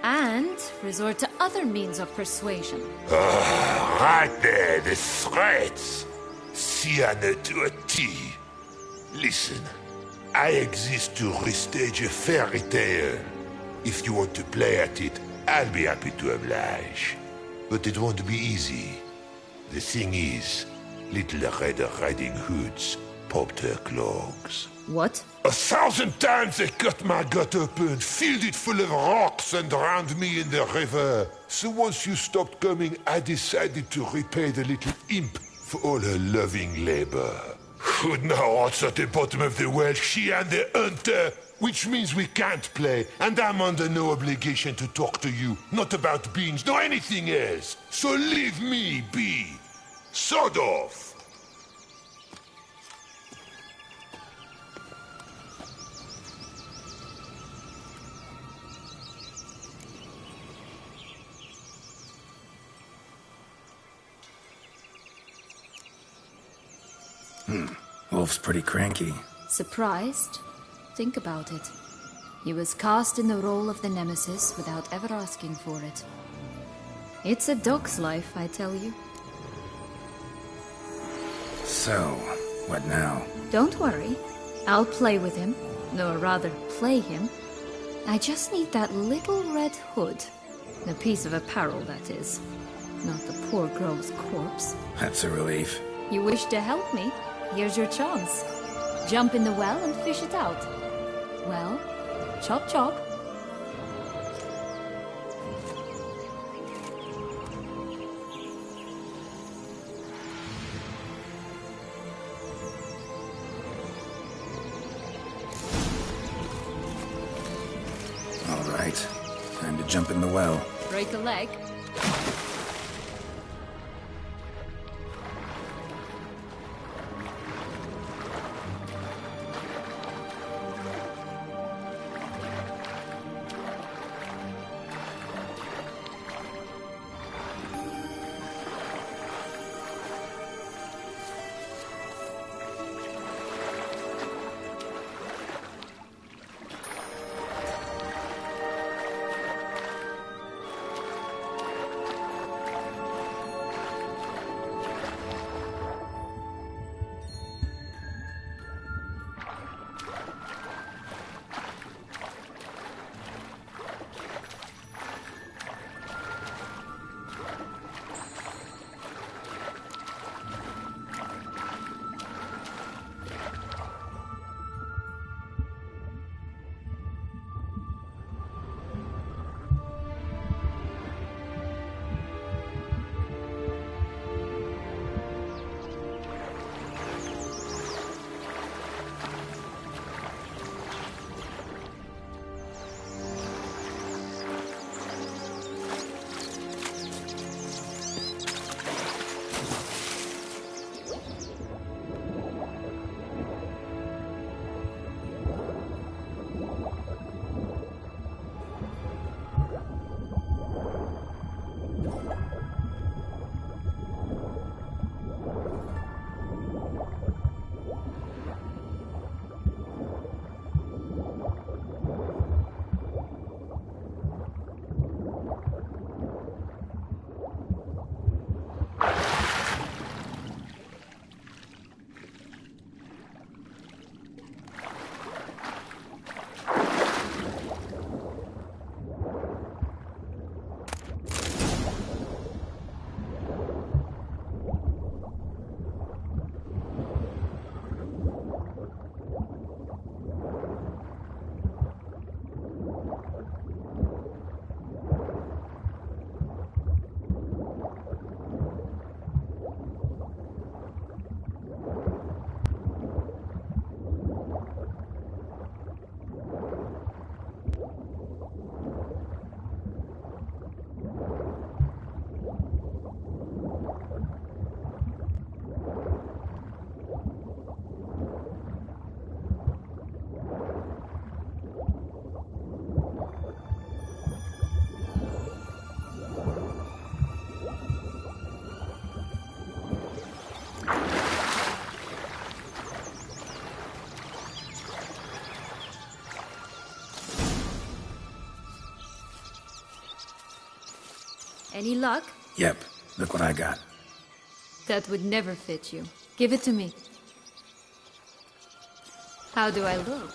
And resort to other means of persuasion. Right there, the threats. Sienna to a T. Listen, I exist to restage a fairy tale. If you want to play at it, I'll be happy to oblige. But it won't be easy. The thing is, little Red Riding Hoods popped her clogs. What? 1,000 times they cut my gut open, filled it full of rocks and drowned me in the river. So once you stopped coming, I decided to repay the little imp for all her loving labor. Now it's at the bottom of the well, she and the hunter, which means we can't play, and I'm under no obligation to talk to you, not about beans, nor anything else. So leave me be. Sod off. Wolf's pretty cranky. Surprised? Think about it. He was cast in the role of the Nemesis without ever asking for it. It's a dog's life, I tell you. So, what now? Don't worry. I'll play with him. No, rather, play him. I just need that little red hood. The piece of apparel, that is. Not the poor girl's corpse. That's a relief. You wish to help me? Here's your chance. Jump in the well and fish it out. Well, chop chop. All All right. Time to jump in the well. Break a leg? Any luck? Yep. Look what I got. That would never fit you. Give it to me. How do I look?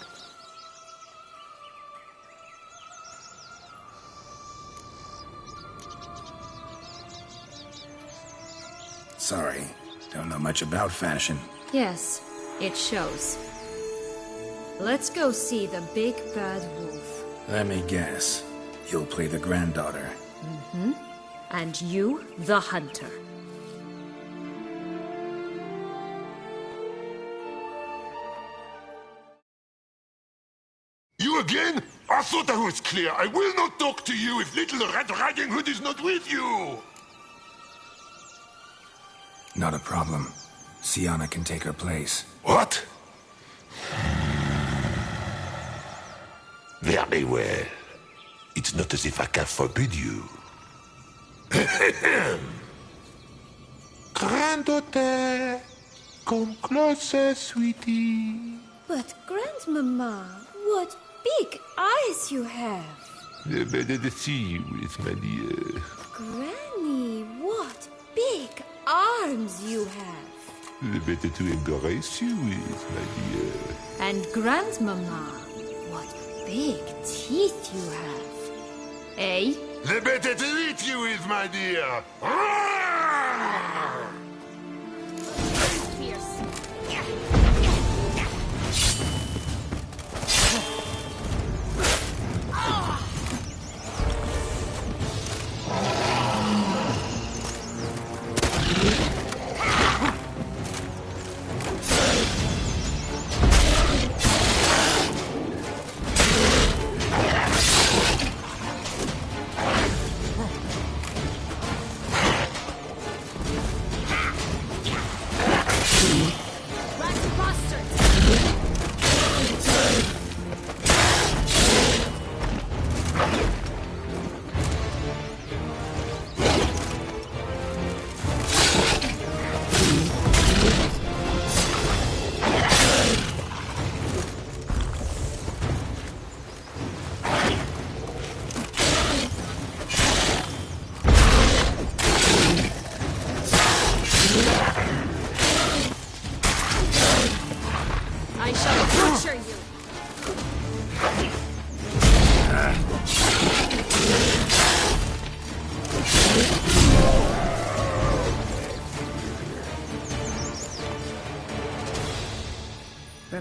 Sorry. Don't know much about fashion. Yes, it shows. Let's go see the big bad wolf. Let me guess. You'll play the granddaughter. Mm-hmm. And you, the hunter. You again? I thought I was clear. I will not talk to you if little Red Riding Hood is not with you! Not a problem. Sienna can take her place. What? Very well. It's not as if I can forbid you. Granddaughter, come closer, sweetie. But, Grandmama, what big eyes you have. Better to see you with, my dear. Granny, what big arms you have. The better to embrace you with, my dear. And Grandmama, what big teeth you have. Eh? The better to eat you with, my dear.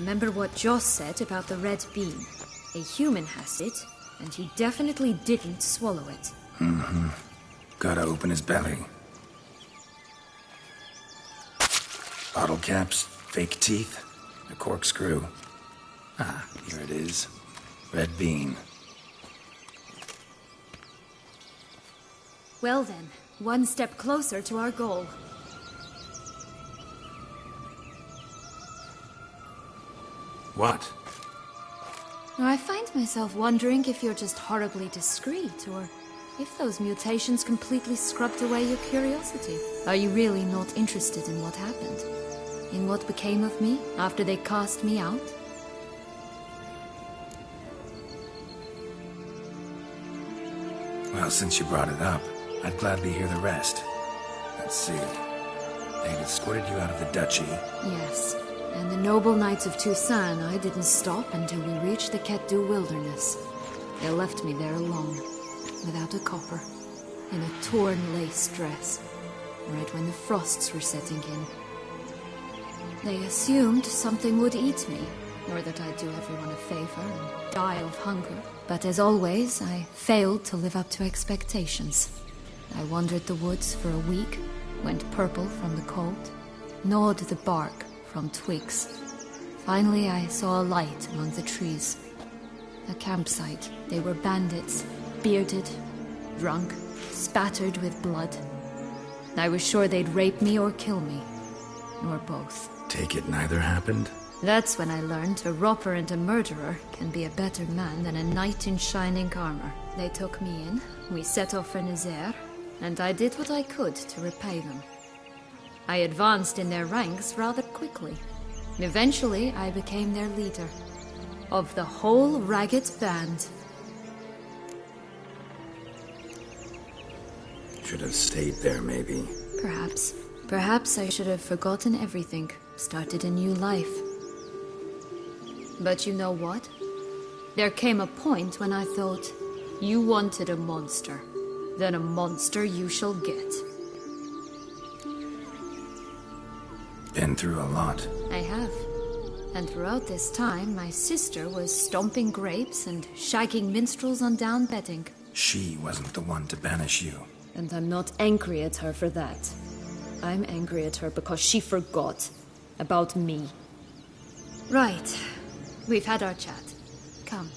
remember what Joss said about the red bean. A human has it, and he definitely didn't swallow it. Mm-hmm. Gotta open his belly. Bottle caps, fake teeth, a corkscrew. Ah, here it is. Red bean. Well then, one step closer to our goal. What? I find myself wondering if you're just horribly discreet, or if those mutations completely scrubbed away your curiosity. Are you really not interested in what happened? In what became of me after they cast me out? Well, since you brought it up, I'd gladly hear the rest. Let's see. They had escorted you out of the duchy. Yes. And the noble knights of Toussaint, I didn't stop until we reached the Ketdu wilderness. They left me there alone, without a copper, in a torn lace dress, right when the frosts were setting in. They assumed something would eat me, or that I'd do everyone a favor and die of hunger. But as always, I failed to live up to expectations. I wandered the woods for a week, went purple from the cold, gnawed the bark from twigs. Finally, I saw a light among the trees. A campsite. They were bandits, bearded, drunk, spattered with blood. I was sure they'd rape me or kill me, or both. Take it neither happened? That's when I learned a robber and a murderer can be a better man than a knight in shining armor. They took me in, we set off for Nazaire, and I did what I could to repay them. I advanced in their ranks rather quickly. Eventually, I became their leader. Of the whole ragged band. Should have stayed there, maybe. Perhaps. Perhaps I should have forgotten everything, started a new life. But you know what? There came a point when I thought, you wanted a monster. Then a monster you shall get. Been through a lot. I have. And throughout this time, my sister was stomping grapes and shagging minstrels on down bedding. She wasn't the one to banish you. And I'm not angry at her for that. I'm angry at her because she forgot about me. Right. We've had our chat. Come.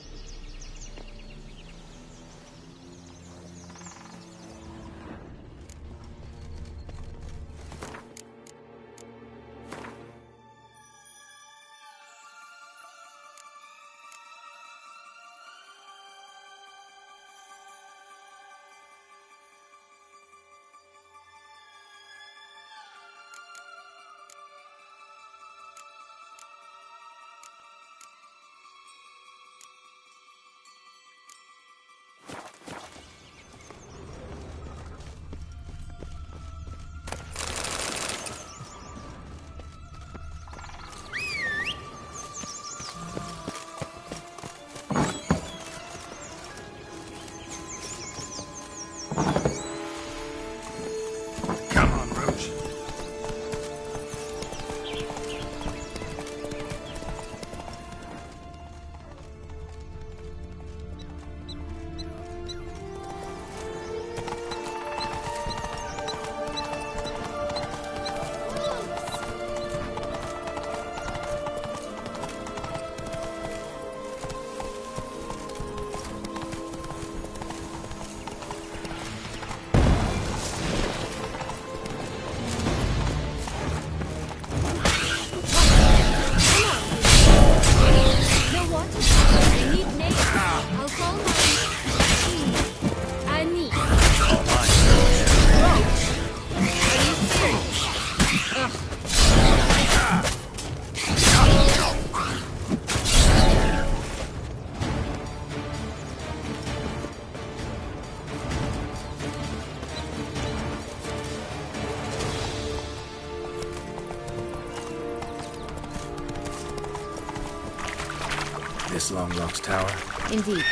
This Long Rock's tower? Indeed.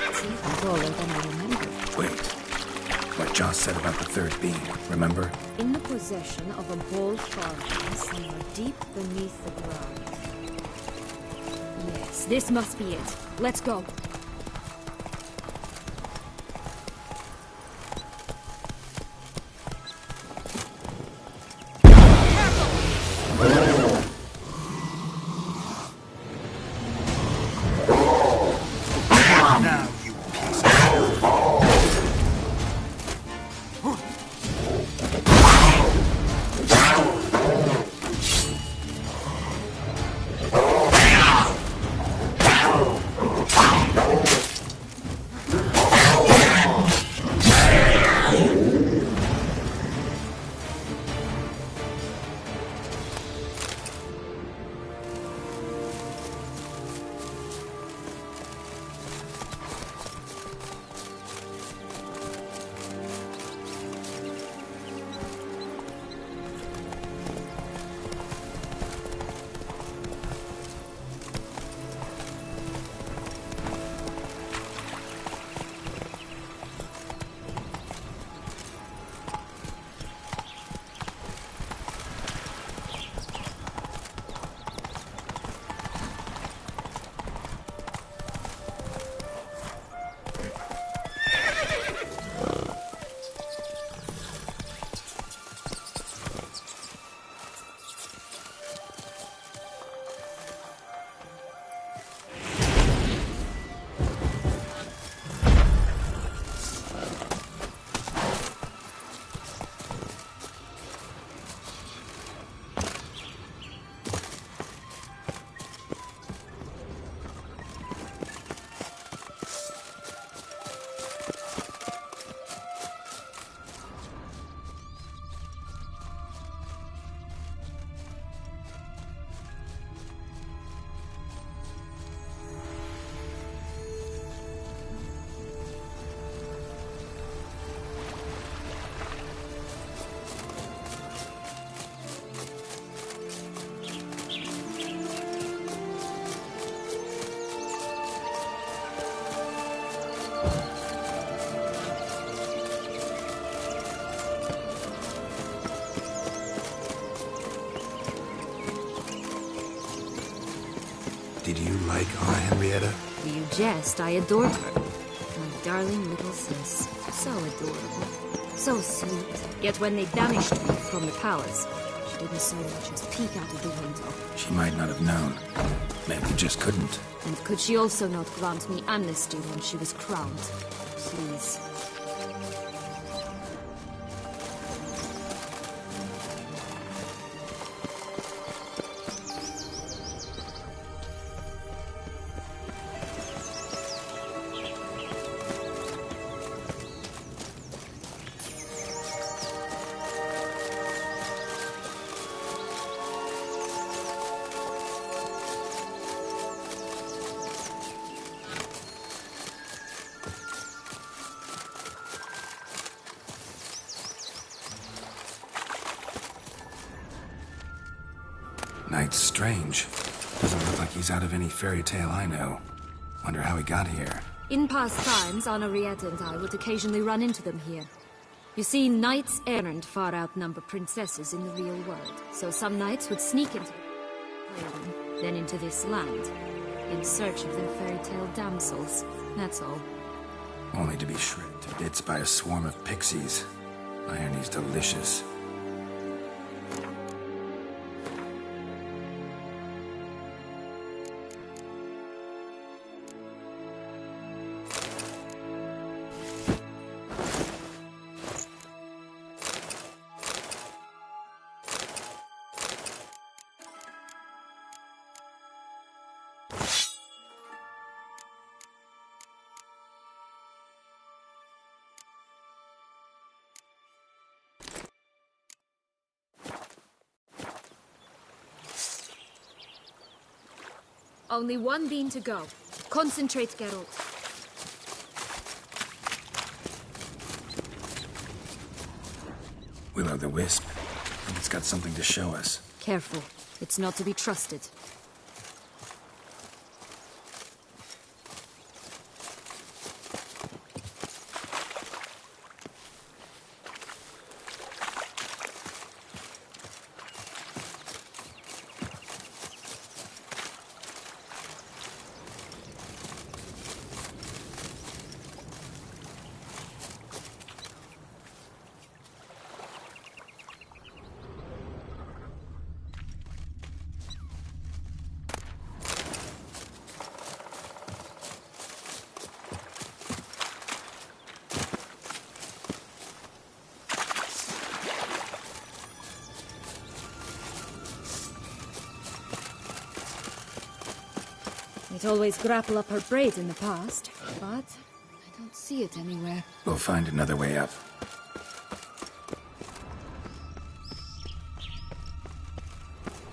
It's even taller than I remember. Wait. What Joss said about the third beam, remember? In the possession of a bold farmer somewhere deep beneath the ground. Yes, this must be it. Let's go. Now, you piece of... Did you like Anna Henrietta? You jest, I adored her. My darling little sis. So adorable. So sweet. Yet when they banished me from the palace, she didn't so much as peek out of the window. She might not have known. Maybe just couldn't. And could she also not grant me amnesty when she was crowned? Please. Knight's strange. Doesn't look like he's out of any fairy tale I know. Wonder how he got here. In past times, Anna Henrietta and I would occasionally run into them here. You see, knights errant far outnumber princesses in the real world. So some knights would sneak into them, then into this land, in search of their fairy tale damsels. That's all. Only to be shredded to bits by a swarm of pixies. Irony's delicious. Only one bean to go. Concentrate, Geralt. Will-o'-the-wisp. I think it's got something to show us. Careful. It's not to be trusted. might always grapple up her braid in the past, but I don't see it anywhere. We'll find another way up.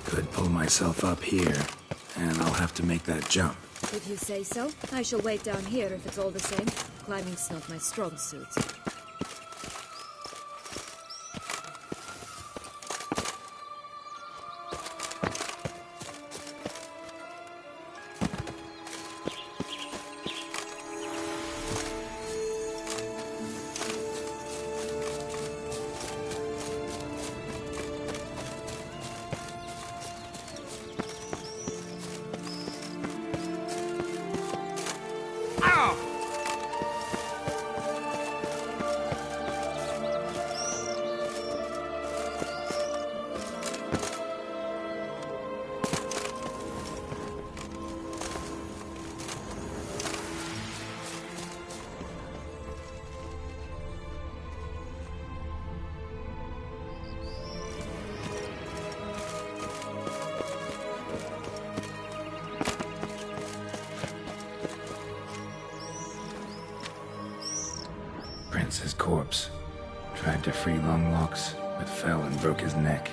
Could pull myself up here, and I'll have to make that jump. If you say so, I shall wait down here if it's all the same. Climbing's not my strong suit. Prince's corpse. Tried to free Longlocks, but fell and broke his neck.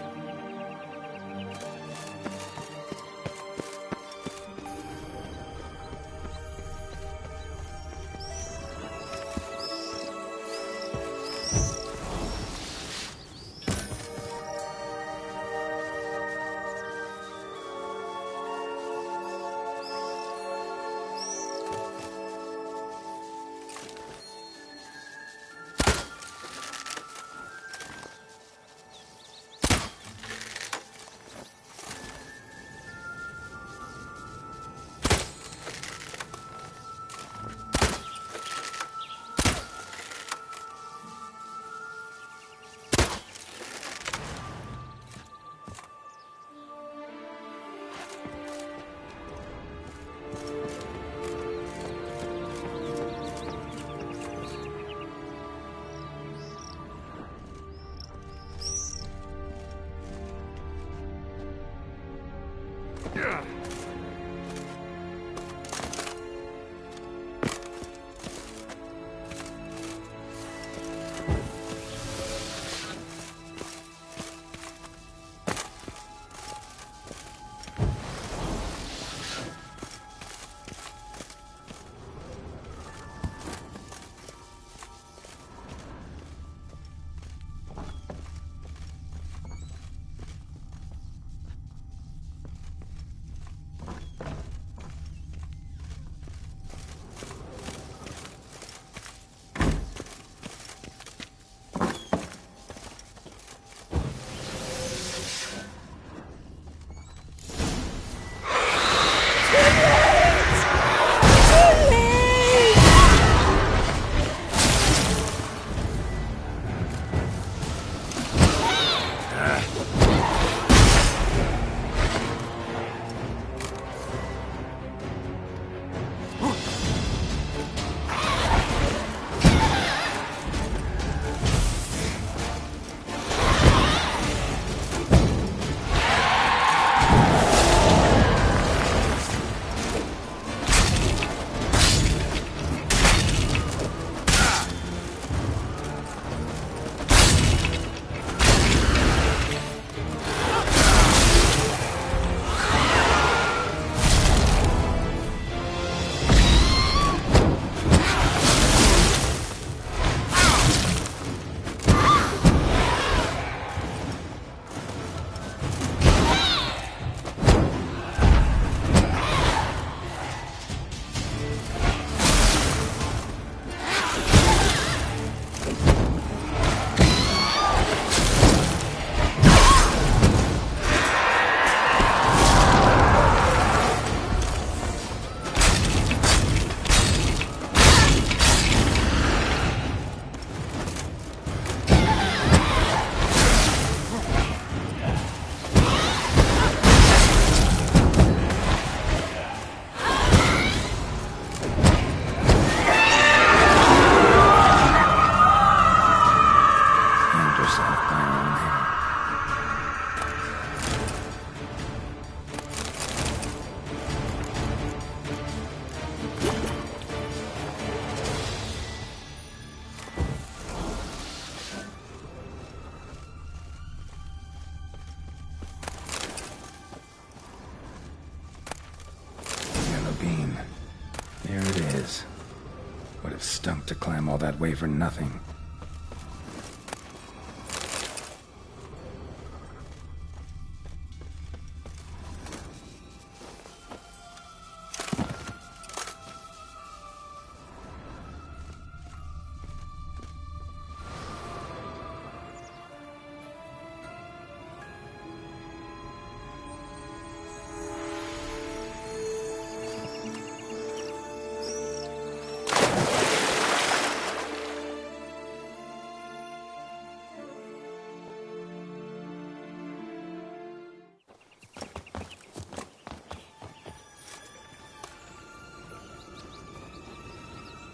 stunk to climb all that way for nothing.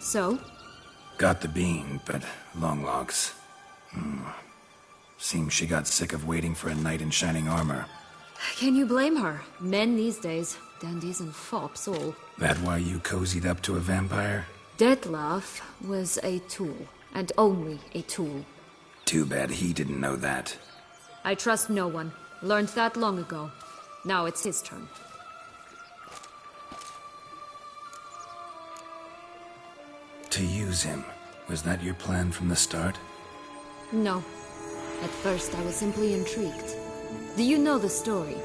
So? Got the bean, but long logs. Seems she got sick of waiting for a knight in shining armor. Can you blame her? Men these days, dandies and fops all. That why you cozied up to a vampire? Dettlaff was a tool, and only a tool. Too bad he didn't know that. I trust no one. Learned that long ago. Now it's his turn. To use him. Was that your plan from the start? No. At first I was simply intrigued. Do you know the story?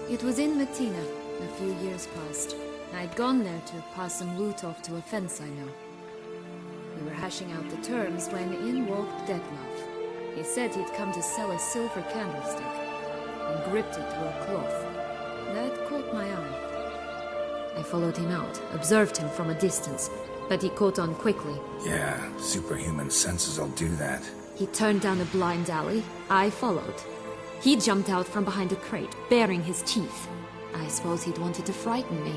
It was in Metina, a few years past. I'd gone there to pass some loot off to a fence I know. We were hashing out the terms when in walked Dettlaff. He said he'd come to sell a silver candlestick, and gripped it through a cloth. That caught my eye. I followed him out, observed him from a distance, but he caught on quickly. Yeah, superhuman senses will do that. He turned down a blind alley. I followed. He jumped out from behind a crate, baring his teeth. I suppose he'd wanted to frighten me.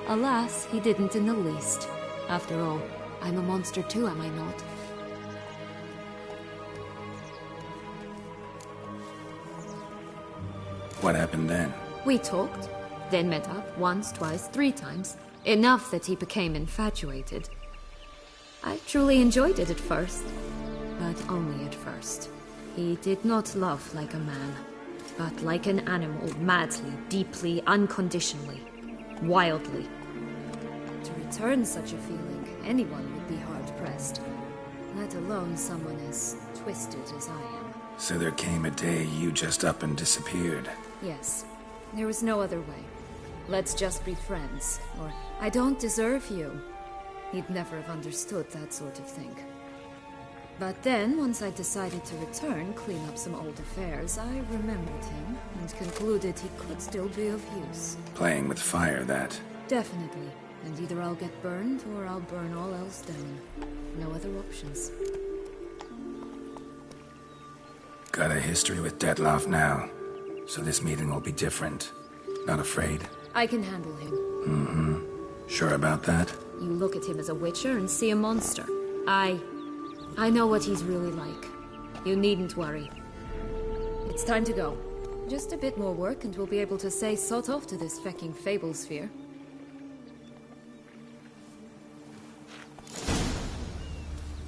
Alas, he didn't in the least. After all, I'm a monster too, am I not? What happened then? We talked, then met up once, twice, 3 times. Enough that he became infatuated. I truly enjoyed it at first, but only at first. He did not love like a man, but like an animal, madly, deeply, unconditionally, wildly. To return such a feeling, anyone would be hard-pressed, let alone someone as twisted as I am. So there came a day you just up and disappeared. Yes, there was no other way. Let's just be friends, or I don't deserve you. He'd never have understood that sort of thing. But then, once I decided to return, clean up some old affairs, I remembered him and concluded he could still be of use. Playing with fire, that. Definitely. And either I'll get burned, or I'll burn all else down. No other options. Got a history with Dettlaff now, so this meeting will be different. Not afraid? I can handle him. Mm-hmm. Sure about that? You look at him as a witcher and see a monster. I know what he's really like. You needn't worry. It's time to go. Just a bit more work and we'll be able to say sod off to this fecking fable sphere.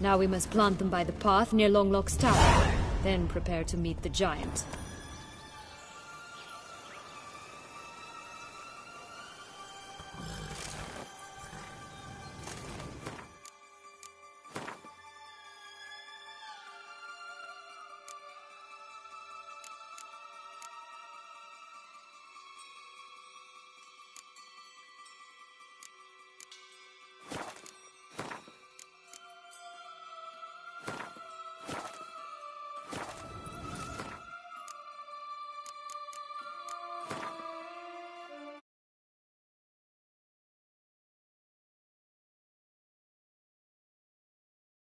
Now we must plant them by the path near Longlock's tower. Then prepare to meet the giant.